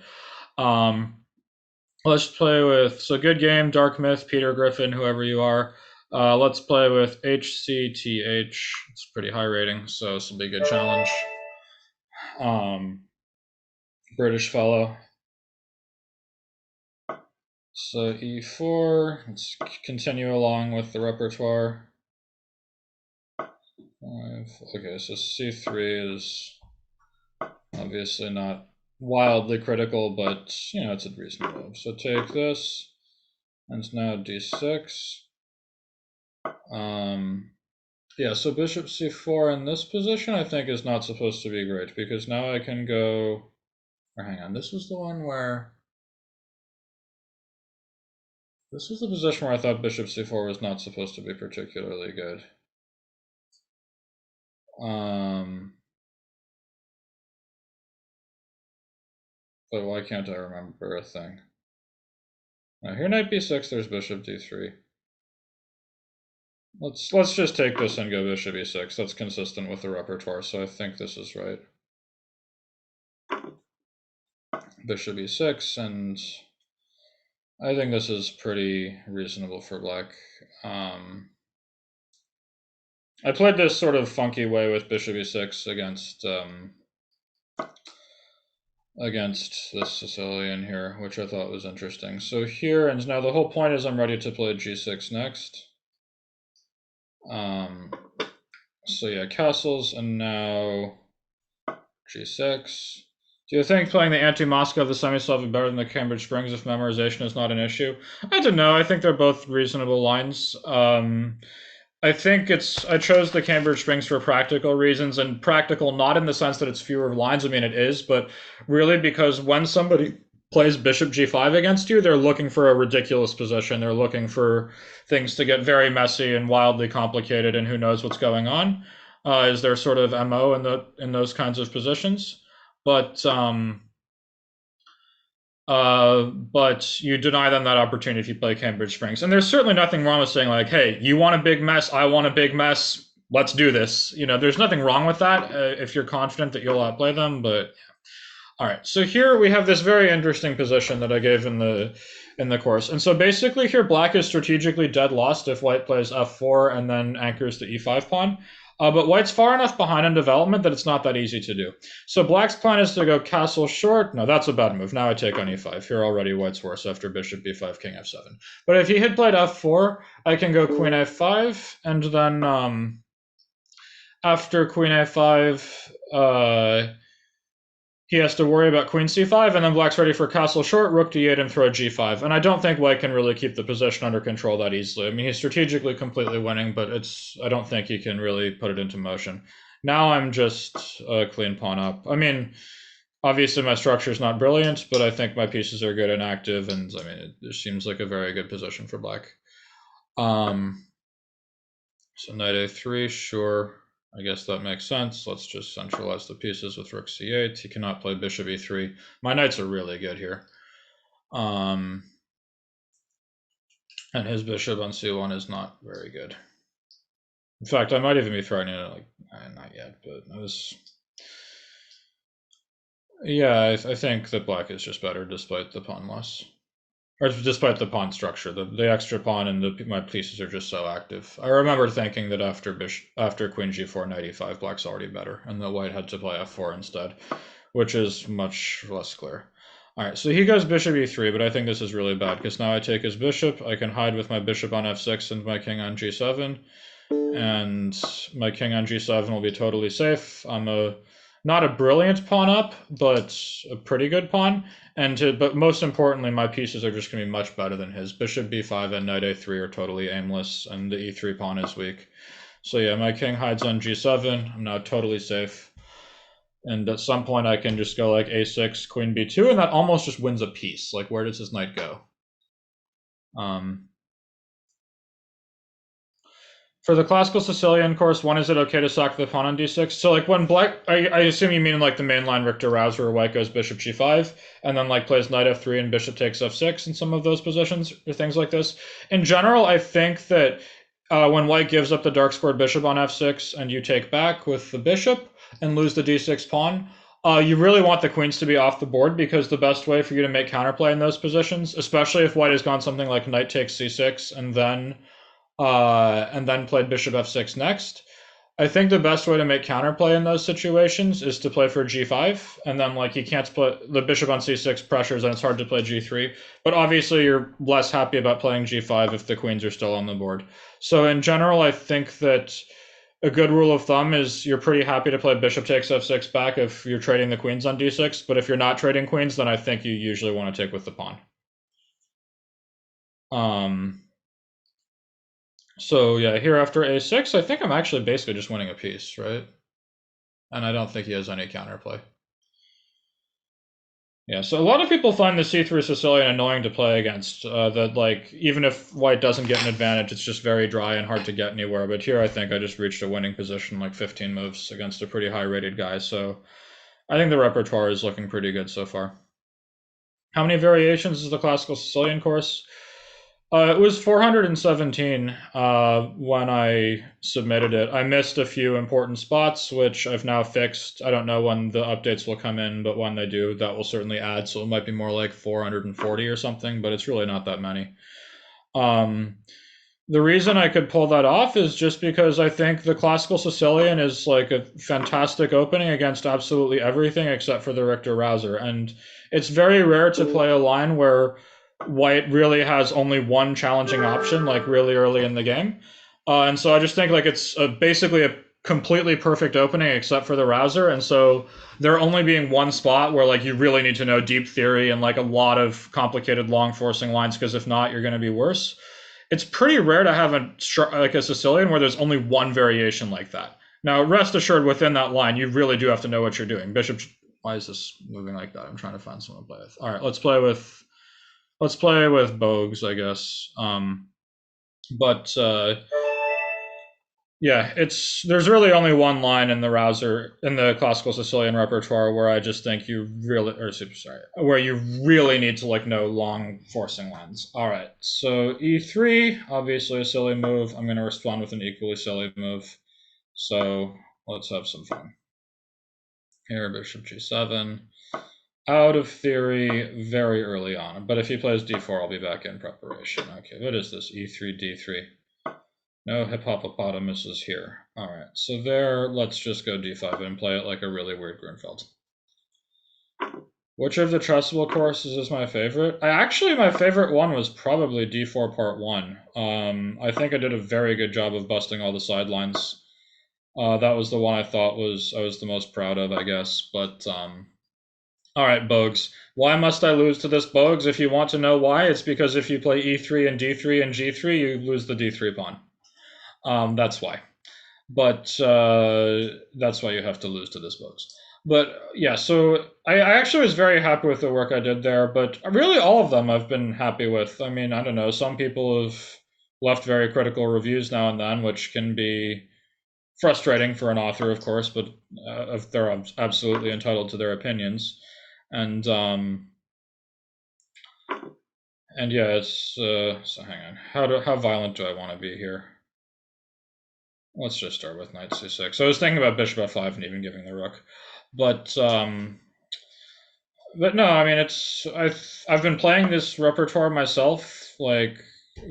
Let's play with, so good game, Dark Myth, Peter Griffin, whoever you are. Let's play with HCTH. It's a pretty high rating, so this will be a good challenge. British fellow. So E4, let's continue along with the repertoire. 5. Okay, so C3 is obviously not wildly critical, but you know, it's a reasonable move. So take this, and now D6. Yeah, so bishop c4 in this position I think is not supposed to be great, because now I can go, or hang on, this was the one where, this was the position where I thought bishop c4 was not supposed to be particularly good. But why can't I remember a thing? Now here knight b6, there's bishop d3. Let's just take this and go bishop e6. That's consistent with the repertoire, so I think this is right. Bishop e6, and I think this is pretty reasonable for black. I played this sort of funky way with bishop e6 against this Sicilian here, which I thought was interesting. So here, and now the whole point is I'm ready to play g6 next. So yeah, castles, and now g6. Do you think playing the anti-Moscow of the semi-Slav is better than the Cambridge Springs if memorization is not an issue? I don't know. I think they're both reasonable lines. I think I chose the Cambridge Springs for practical reasons, and practical not in the sense that it's fewer lines. I mean, it is, but really because when somebody plays bishop g5 against you, they're looking for a ridiculous position. They're looking for things to get very messy and wildly complicated, and who knows what's going on. Is their sort of MO in those kinds of positions. But you deny them that opportunity if you play Cambridge Springs. And there's certainly nothing wrong with saying like, hey, you want a big mess, I want a big mess, let's do this. You know, there's nothing wrong with that if you're confident that you'll outplay them, but all right. So here we have this very interesting position that I gave in the course. And so basically here black is strategically dead lost if white plays f4 and then anchors the e5 pawn. But white's far enough behind in development that it's not that easy to do. So black's plan is to go castle short. No, that's a bad move. Now I take on e5. Here already white's worse after bishop b5, king f7. But if he had played f4, I can go queen a5, and then after queen a5, he has to worry about queen c5, and then black's ready for castle short, rook d8, and throw g5. And I don't think white can really keep the position under control that easily. I mean, he's strategically completely winning, but I don't think he can really put it into motion. Now I'm just a clean pawn up. I mean, obviously my structure is not brilliant, but I think my pieces are good and active, and I mean, it seems like a very good position for black. So knight a3, sure. I guess that makes sense. Let's just centralize the pieces with rook c8. He cannot play bishop e3. My knights are really good here. And his bishop on c1 is not very good. In fact, I might even be throwing it like, not yet, but I was... Yeah, I think that black is just better despite the pawn loss. Or despite the pawn structure, the extra pawn and my pieces are just so active. I remember thinking that after queen g4, knight e5, black's already better, and that white had to play f4 instead, which is much less clear. All right, so he goes bishop e3, but I think this is really bad, because now I take his bishop, I can hide with my bishop on f6 and my king on g7, and my king on g7 will be totally safe. I'm not a brilliant pawn up, but a pretty good pawn. But most importantly, my pieces are just going to be much better than his. Bishop b5 and knight a3 are totally aimless, and the e3 pawn is weak. So yeah, my king hides on g7. I'm now totally safe. And at some point, I can just go like a6, queen b2, and that almost just wins a piece. Like, where does his knight go? For the classical Sicilian course, one, is it okay to sack the pawn on d6? So like when black, I assume you mean like the mainline Richter Rouser where white goes bishop g5, and then like plays knight f3 and bishop takes f6 in some of those positions, or things like this. In general, I think that when white gives up the dark squared bishop on f6 and you take back with the bishop and lose the d6 pawn, you really want the queens to be off the board, because the best way for you to make counterplay in those positions, especially if white has gone something like knight takes c6 and then played bishop f6 next. I think the best way to make counterplay in those situations is to play for g5, and then like you can't put the bishop on c6 pressures, and it's hard to play g3. But obviously you're less happy about playing g5 if the queens are still on the board. So in general, I think that a good rule of thumb is you're pretty happy to play bishop takes f6 back if you're trading the queens on d6, but if you're not trading queens, then I think you usually want to take with the pawn. So yeah, here after a6, I think I'm actually basically just winning a piece, right? And I don't think he has any counterplay. Yeah, so a lot of people find the c3 Sicilian annoying to play against. That like, even if white doesn't get an advantage, it's just very dry and hard to get anywhere. But here I think I just reached a winning position, like 15 moves against a pretty high-rated guy. So I think the repertoire is looking pretty good so far. How many variations is the classical Sicilian course? It was 417 when I submitted it. I missed a few important spots, which I've now fixed. I don't know when the updates will come in, but when they do, that will certainly add. So it might be more like 440 or something, but it's really not that many. The reason I could pull that off is just because I think the classical Sicilian is like a fantastic opening against absolutely everything except for the Richter Rouser. And it's very rare to play a line where white really has only one challenging option, like really early in the game. And so I just think like it's basically a completely perfect opening except for the Rouser. And so there only being one spot where like you really need to know deep theory and like a lot of complicated long forcing lines, because if not, you're going to be worse. It's pretty rare to have a Sicilian where there's only one variation like that. Now, rest assured, within that line, you really do have to know what you're doing. Bishop, why is this moving like that? I'm trying to find someone to play with. All right, let's play with Bogues, I guess. But yeah, there's really only one line in the Rouser in the classical Sicilian repertoire where I just think where you really need to like know long forcing lines. All right, so E3, obviously a silly move. I'm going to respond with an equally silly move. So let's have some fun. Here, Bishop G7. Out of theory, very early on. But if he plays D4, I'll be back in preparation. Okay, what is this? E3, D3. No hippopotamuses here. All right, so there, let's just go D5 and play it like a really weird Grunfeld. Which of the trustable courses is my favorite? My favorite one was probably D4 Part 1. I think I did a very good job of busting all the sidelines. That was the one I thought I was the most proud of, I guess. But, all right, Bogues. Why must I lose to this, Bogues? If you want to know why, it's because if you play E3 and D3 and G3, you lose the D3 pawn. That's why. But that's why you have to lose to this, Bogues. But yeah, so I actually was very happy with the work I did there, but really all of them I've been happy with. I mean, I don't know, some people have left very critical reviews now and then, which can be frustrating for an author, of course, but they're absolutely entitled to their opinions. And yeah, it's so hang on. How violent do I want to be here? Let's just start with knight c6. So I was thinking about bishop f5 and even giving the rook, but no, I mean I've been playing this repertoire myself like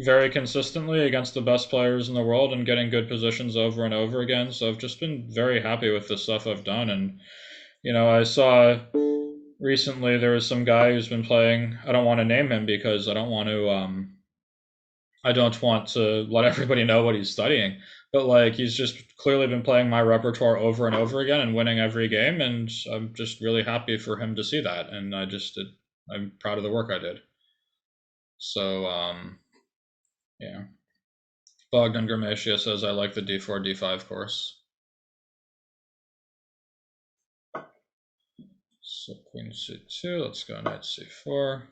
very consistently against the best players in the world and getting good positions over and over again. So I've just been very happy with the stuff I've done. And you know, I saw recently there was some guy who's been playing. I don't want to name him because I don't want to let everybody know what he's studying, but like he's just clearly been playing my repertoire over and over again and winning every game, and I'm just really happy for him to see that, and I'm proud of the work I did. So yeah. Bogdan Girmacea says I like the D4 D5 course. So queen c2, let's go knight c4.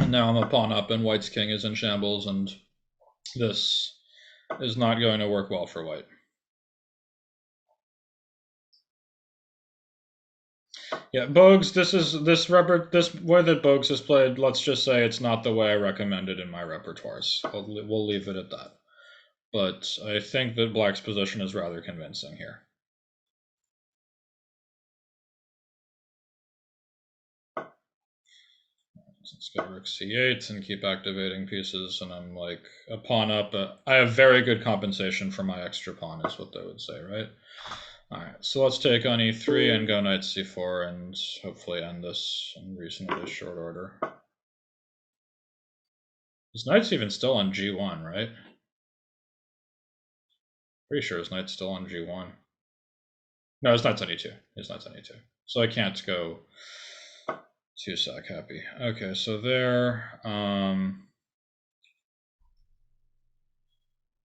And now I'm a pawn up and white's king is in shambles, and this is not going to work well for white. Yeah, Bogues, this way that Bogues has played, let's just say it's not the way I recommended in my repertoires. We'll leave it at that. But I think that Black's position is rather convincing here. Let's go rook c8 and keep activating pieces, and I'm like a pawn up. I have very good compensation for my extra pawn, is what they would say, right? All right, so let's take on e3 and go knight c4 and hopefully end this in reasonably short order. His knight's even still on g1, right? Pretty sure his knight's still on g1. No, his knight's on e2. His knight's on e2. So I can't go too sack happy. Okay, so there.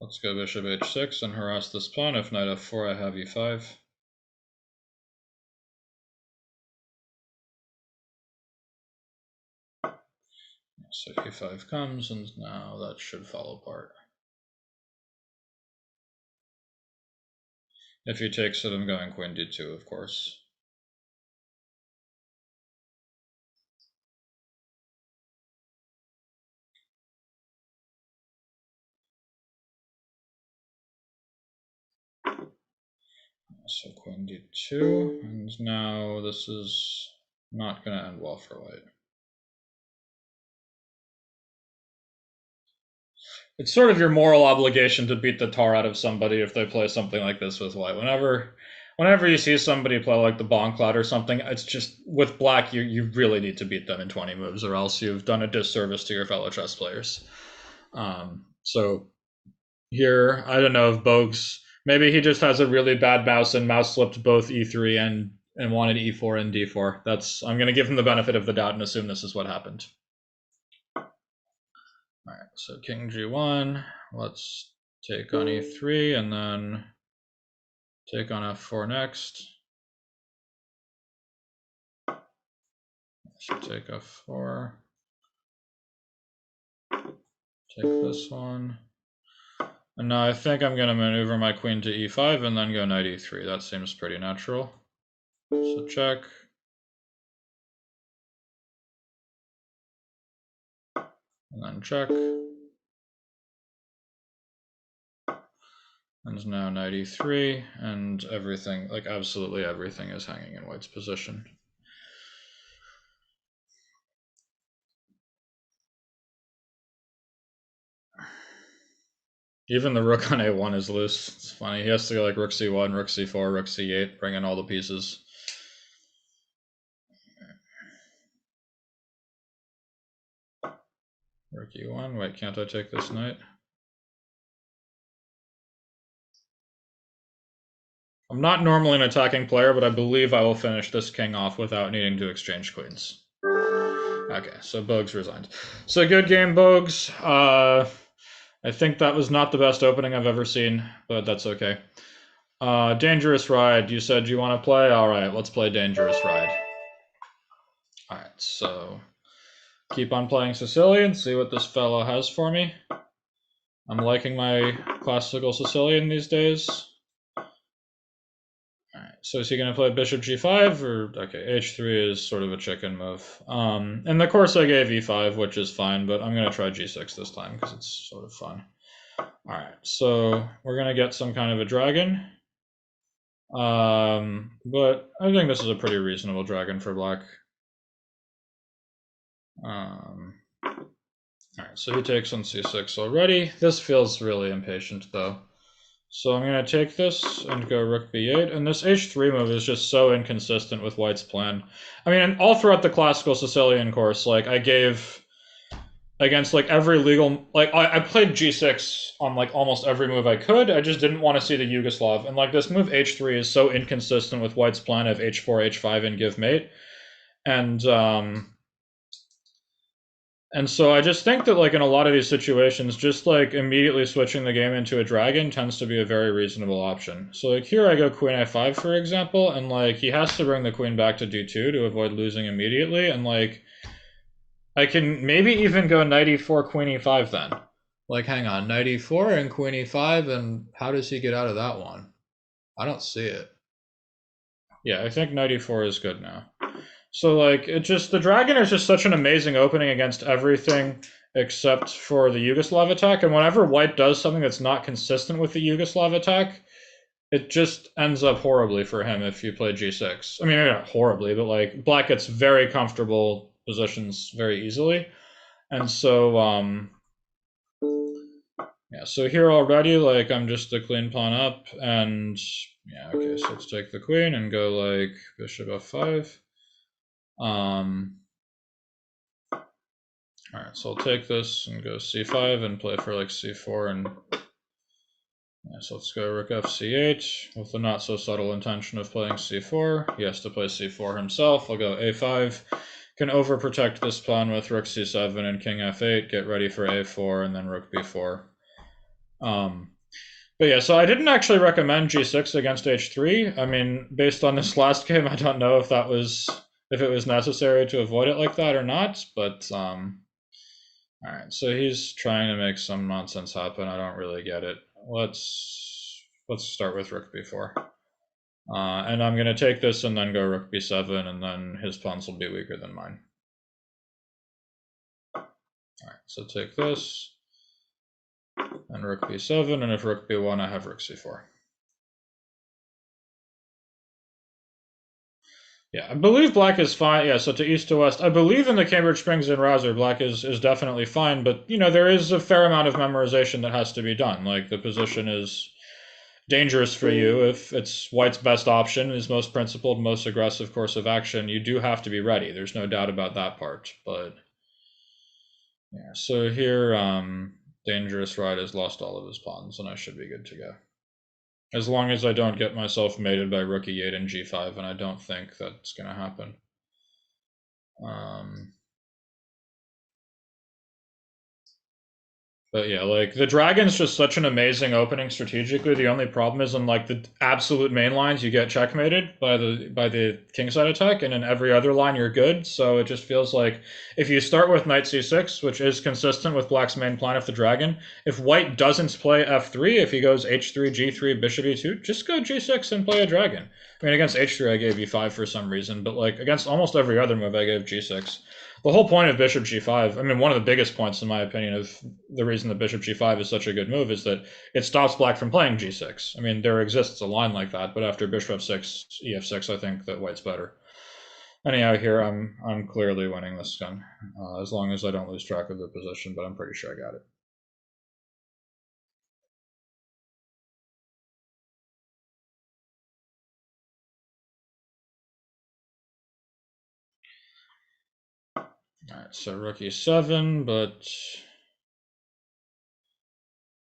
Let's go bishop h6 and harass this pawn. If knight f4, I have e5. So e5 comes, and now that should fall apart. If he takes it, I'm going queen d2, of course. So queen d2, and now this is not going to end well for white. It's sort of your moral obligation to beat the tar out of somebody if they play something like this with white. Whenever you see somebody play like the Bonk Cloud or something, it's just, with black, you really need to beat them in 20 moves, or else you've done a disservice to your fellow chess players. So here, I don't know if Bogues, maybe he just has a really bad mouse and mouse slipped both e3 and wanted e4 and d4. I'm going to give him the benefit of the doubt and assume this is what happened. All right, so king g1. Let's take on e3 and then take on f4 next. So take f4. Take this one. And now I think I'm going to maneuver my queen to e5 and then go knight e3. That seems pretty natural. So check. And then check. And now knight e3, and everything, like absolutely everything, is hanging in white's position. Even the rook on a1 is loose. It's funny. He has to go like rook c1, rook c4, rook c8, bring in all the pieces. Rook e1. Wait, can't I take this knight? I'm not normally an attacking player, but I believe I will finish this king off without needing to exchange queens. Okay, so Bogues resigned. So good game, Bogues. I think that was not the best opening I've ever seen, but that's okay. Dangerous Ride. You said you want to play? All right, let's play Dangerous Ride. All right, so keep on playing Sicilian, see what this fellow has for me. I'm liking my classical Sicilian these days. All right, so is he going to play bishop g5 or okay? H3 is sort of a chicken move. And the course I gave e5, which is fine, but I'm going to try g6 this time because it's sort of fun. All right, so we're going to get some kind of a dragon. But I think this is a pretty reasonable dragon for black. Alright, so he takes on c6 already. This feels really impatient, though. So I'm going to take this and go rook b8, and this h3 move is just so inconsistent with white's plan. I mean, all throughout the classical Sicilian course, like, I gave against, like, every legal... Like, I played g6 on, like, almost every move I could. I just didn't want to see the Yugoslav. And, like, this move h3 is so inconsistent with white's plan of h4, h5, and give mate. And so I just think that, like, in a lot of these situations, just, like, immediately switching the game into a dragon tends to be a very reasonable option. So, like, here I go queen a5, for example, and, like, he has to bring the queen back to d2 to avoid losing immediately, and, like, I can maybe even go knight e4, queen e5 then. Like, hang on, knight e4 and queen e5, and how does he get out of that one? I don't see it. Yeah, I think knight e4 is good now. So, like, the dragon is just such an amazing opening against everything except for the Yugoslav attack, and whenever white does something that's not consistent with the Yugoslav attack, it just ends up horribly for him if you play g6. I mean, maybe not horribly, but, like, black gets very comfortable positions very easily. And so, yeah, so here already, like, I'm just a clean pawn up, and, yeah, okay, so let's take the queen and go, like, bishop f5. Alright, so I'll take this and go c5 and play for like c4, and yeah, so let's go rook f c8 with the not so subtle intention of playing c4. He has to play c4 himself. I'll go a5. Can overprotect this pawn with rook c7 and king f8, get ready for a4, and then rook b4. But yeah, so I didn't actually recommend g6 against h3. I mean, based on this last game, I don't know if it was necessary to avoid it like that or not, but alright, so he's trying to make some nonsense happen. I don't really get it. Let's start with rook b4. And I'm going to take this and then go rook b7, and then his pawns will be weaker than mine. Alright, so take this, and rook b7, and if rook b1, I have rook c4. Yeah, I believe black is fine. Yeah, so to east to west. I believe in the Cambridge Springs and Rouser, black is definitely fine, but you know, there is a fair amount of memorization that has to be done. Like the position is dangerous for you if it's white's best option, his most principled, most aggressive course of action. You do have to be ready. There's no doubt about that part. But yeah, so here dangerous ride has lost all of his pawns, and I should be good to go. As long as I don't get myself mated by rook e8 and g5, and I don't think that's going to happen. But yeah, like the dragon's just such an amazing opening strategically. The only problem is in like the absolute main lines you get checkmated by the kingside attack, and in every other line you're good. So it just feels like if you start with knight c6, which is consistent with black's main plan of the dragon, if white doesn't play f3, if he goes h3, g3, bishop e2, just go g6 and play a dragon. I mean, against h3 I gave e5 for some reason, but like against almost every other move I gave g6. The whole point of bishop g5, I mean, one of the biggest points, in my opinion, of the reason that bishop g5 is such a good move is that it stops black from playing g6. I mean, there exists a line like that, but after bishop f6, ef6, I think that white's better. Anyhow, here I'm clearly winning this gun, as long as I don't lose track of the position, but I'm pretty sure I got it. All right, so rook e7, but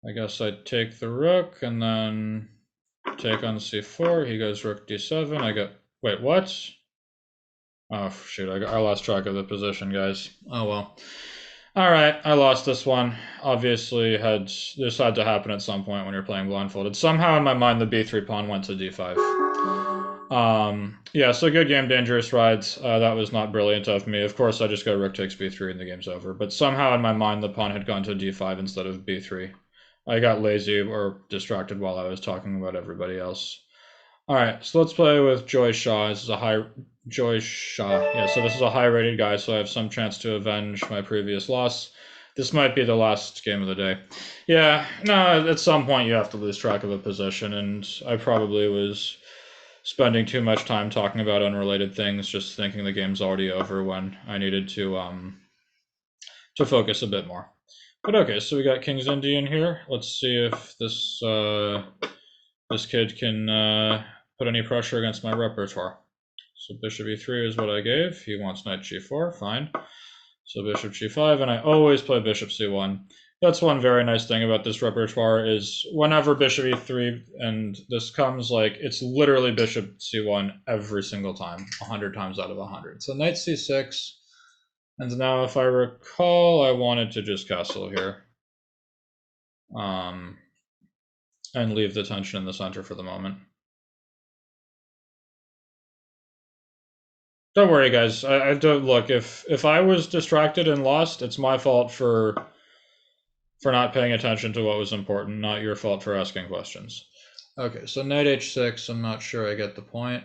I guess I'd take the rook and then take on c4. He goes rook d7. I got, wait, what? Oh, shoot, I lost track of the position, guys. Oh, well. All right, I lost this one. Obviously, this had to happen at some point when you're playing blindfolded. Somehow in my mind, the b3 pawn went to d5. Yeah, so good game, dangerous rides. That was not brilliant of me. Of course, I just go rook takes b3 and the game's over. But somehow in my mind, the pawn had gone to d5 instead of b3. I got lazy or distracted while I was talking about everybody else. All right, so let's play with Joy Shaw. This is a high Joy Shaw. Yeah, so this is a high-rated guy, so I have some chance to avenge my previous loss. This might be the last game of the day. Yeah, no, at some point you have to lose track of a position, and I probably was spending too much time talking about unrelated things, just thinking the game's already over when I needed to focus a bit more. But okay, so we got King's Indian here. Let's see if this this kid can put any pressure against my repertoire. So bishop e3 is what I gave. He wants knight g4, fine. So bishop g5, and I always play bishop c1. That's one very nice thing about this repertoire is whenever bishop e3 and this comes, like, it's literally bishop c1 every single time, 100 times out of 100. So knight c6, and now if I recall, I wanted to just castle here. And leave the tension in the center for the moment. Don't worry, guys. I don't look. If I was distracted and lost, it's my fault for not paying attention to what was important, not your fault for asking questions. Okay, so knight h6. I'm not sure I get the point.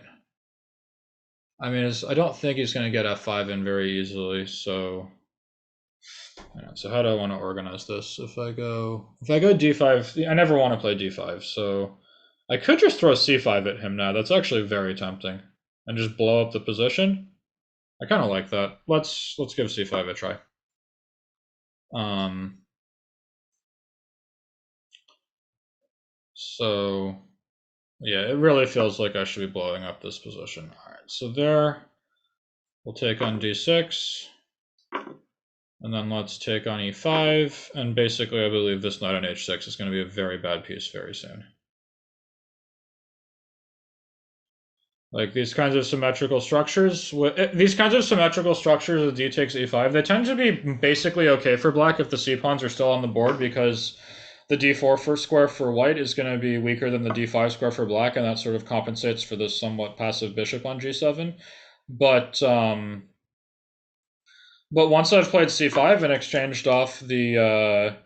I mean, I don't think he's going to get f5 in very easily. So, so how do I want to organize this? If I go d5, I never want to play d5. So I could just throw c5 at him now. That's actually very tempting, and just blow up the position. I kind of like that. Let's give c5 a try. So yeah, it really feels like I should be blowing up this position. All right, so there, we'll take on d6, and then let's take on e5, and basically I believe this knight on h6 is going to be a very bad piece very soon. Like these kinds of symmetrical structures, with d takes e5, they tend to be basically okay for black if the c-pawns are still on the board, because the d4 square for white is going to be weaker than the d5 square for black, and that sort of compensates for this somewhat passive bishop on g7. But once I've played c5 and exchanged off the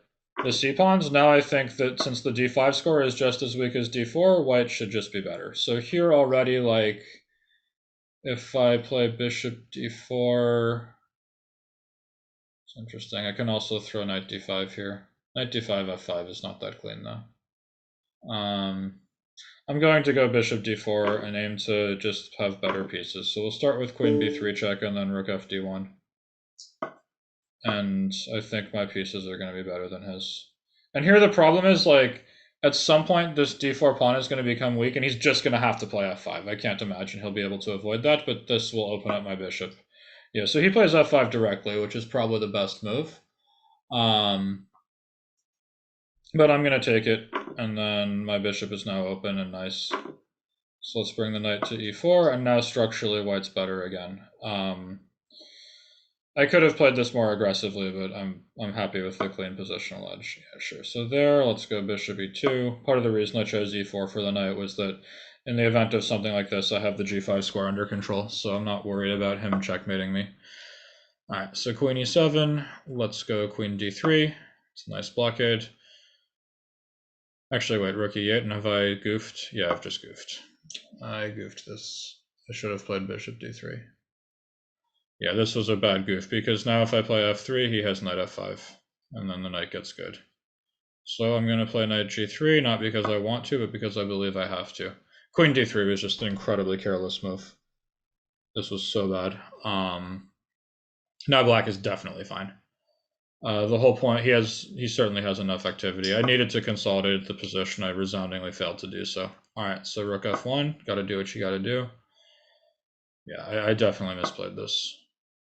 c-pawns, now I think that since the d5 score is just as weak as d4, white should just be better. So here already, like, if I play bishop d4, it's interesting. I can also throw knight d5 here. Knight d5, f5 is not that clean, though. I'm going to go bishop d4 and aim to just have better pieces. So we'll start with queen b3 check and then rook f d1. And I think my pieces are going to be better than his. And here the problem is, like, at some point this d4 pawn is going to become weak and he's just going to have to play f5. I can't imagine he'll be able to avoid that, but this will open up my bishop. Yeah, so he plays f5 directly, which is probably the best move. But I'm going to take it, and then my bishop is now open and nice. So let's bring the knight to e4, and now structurally white's better again. I could have played this more aggressively, but I'm happy with the clean positional edge. Yeah, sure. So there, let's go bishop e2. Part of the reason I chose e4 for the knight was that in the event of something like this, I have the g5 square under control, so I'm not worried about him checkmating me. All right, so queen e7. Let's go queen d3. It's a nice blockade. Actually, wait, rook e8, and have I goofed? Yeah, I've just goofed. I goofed this. I should have played bishop d3. Yeah, this was a bad goof, because now if I play f3, he has knight f5, and then the knight gets good. So I'm going to play knight g3, not because I want to, but because I believe I have to. Queen d3 was just an incredibly careless move. This was so bad. Now black is definitely fine. The whole point, he certainly has enough activity. I needed to consolidate the position. I resoundingly failed to do so. All right, so rook f1, got to do what you got to do. Yeah, I definitely misplayed this.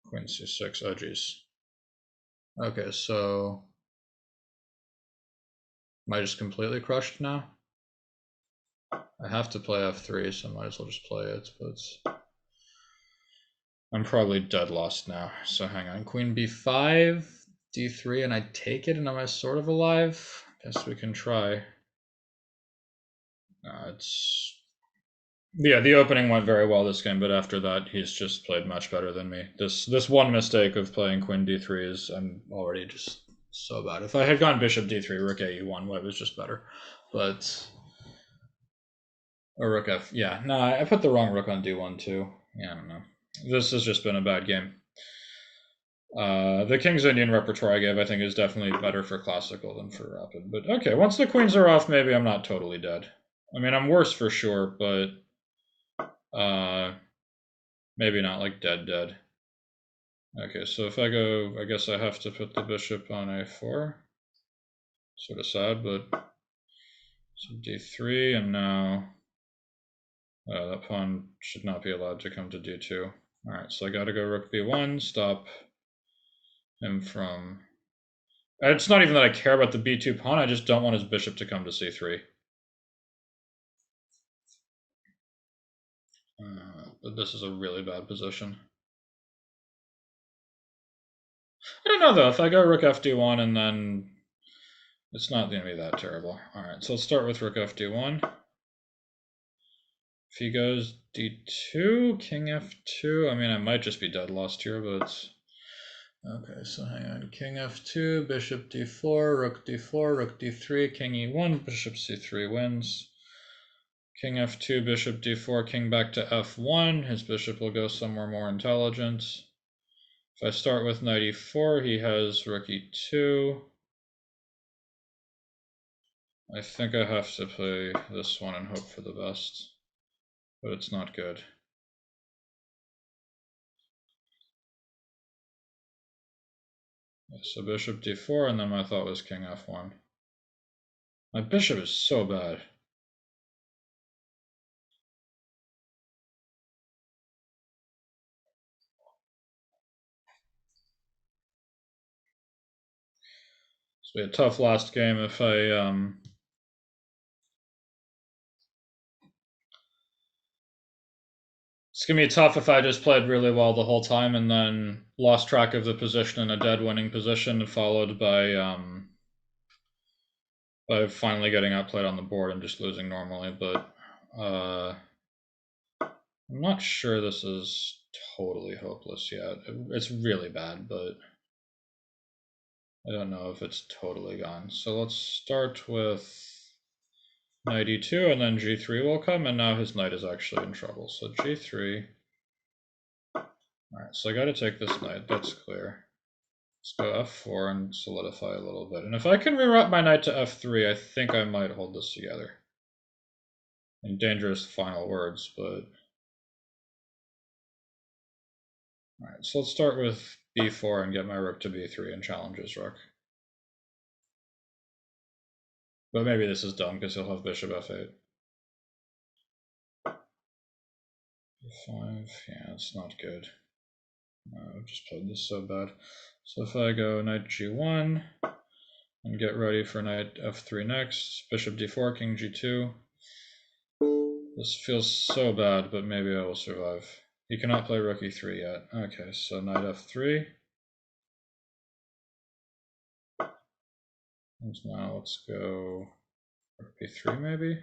Queen c6, oh geez. Okay, so am I just completely crushed now? I have to play f3, so I might as well just play it, but I'm probably dead lost now. So hang on, queen b5, d3, and I take it, and am I sort of alive? Guess we can try. Yeah, the opening went very well this game, but after that, he's just played much better than me. This one mistake of playing queen d3 is I'm already just so bad. If I had gone bishop d3, rook a e1, white was just better. But or rook f, yeah. No, I put the wrong rook on d1 too. Yeah, I don't know. This has just been a bad game. The King's Indian repertoire I gave, I think, is definitely better for classical than for rapid. But okay, once the queens are off, maybe I'm not totally dead. I mean, I'm worse for sure, but maybe not like dead. Okay, so if I go, I guess I have to put the bishop on a4. Sort of sad, but so d3, and now that pawn should not be allowed to come to d2. All right, so I got to go rook b1, stop him from. It's not even that I care about the b2 pawn. I just don't want his bishop to come to c3. But this is a really bad position. I don't know though. If I go rook fd1 and then it's not going to be that terrible. All right, so let's start with rook fd1. If he goes d2, king f2, I mean, I might just be dead lost here, but okay, so hang on. King f2, bishop d4, rook d3, king e1, bishop c3 wins. King f2, bishop d4, king back to f1. His bishop will go somewhere more intelligent. If I start with knight e4, he has rook e2. I think I have to play this one and hope for the best, but it's not good. So bishop d4, and then my thought was king f1. My bishop is so bad. It's be a tough last game if I It's gonna be tough if I just played really well the whole time and then lost track of the position in a dead winning position, followed by finally getting outplayed on the board and just losing normally. But I'm not sure this is totally hopeless yet. It's really bad, but I don't know if it's totally gone. So let's start with knight e2, and then g3 will come, and now his knight is actually in trouble. So g3. Alright, so I gotta take this knight, that's clear. Let's go f4 and solidify a little bit. And if I can reroute my knight to f3, I think I might hold this together. And dangerous final words, but... Alright, so let's start with b4 and get my rook to b3 and challenge his rook. But maybe this is dumb because he'll have bishop f8. b5, yeah, it's not good. I've just played this so bad. So if I go knight g1 and get ready for knight f3 next, bishop d4, king g2. This feels so bad, but maybe I will survive. He cannot play rook e3 yet. Okay, so knight f3. And now let's go rook b3 maybe.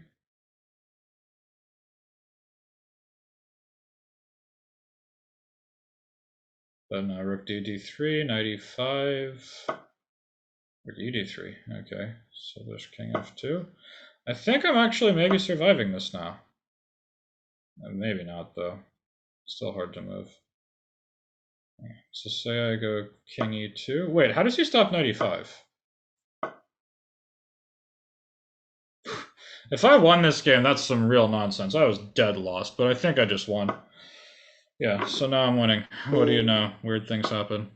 Then rook d3, knight e5, rook e3. Okay, so there's king f2. I think I'm actually maybe surviving this now. Maybe not though. Still hard to move. So say I go king e2. Wait, how does he stop knight e5? If I won this game, that's some real nonsense. I was dead lost, but I think I just won. Yeah, so now I'm winning. What do you know? Weird things happen.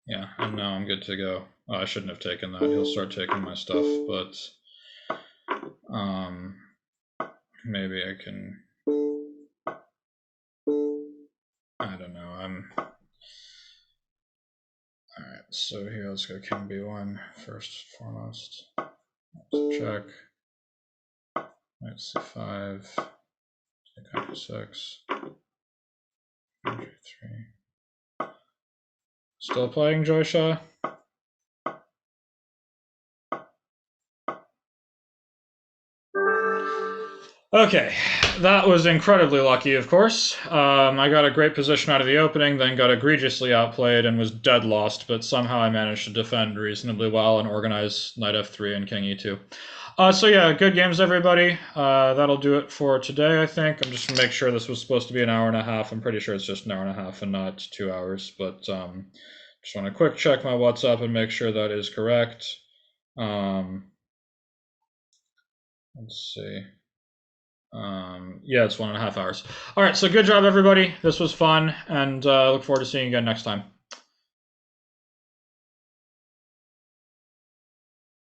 Yeah, and now I'm good to go. Oh, I shouldn't have taken that. He'll start taking my stuff, but maybe I can... I don't know. Alright, so here let's go king b1 first and foremost. Check. Knight c5. Take knight e6. G3. Still playing Joysha? Okay, that was incredibly lucky, of course. I got a great position out of the opening, then got egregiously outplayed and was dead lost, but somehow I managed to defend reasonably well and organize knight f3 and king e2. So yeah, good games, everybody. That'll do it for today, I think. I'm just going to make sure this was supposed to be an hour and a half. I'm pretty sure it's just an hour and a half and not 2 hours, but just want to quick check my WhatsApp and make sure that is correct. Let's see. Yeah, it's 1.5 hours. All right, so good job, everybody. This was fun, and look forward to seeing you again next time.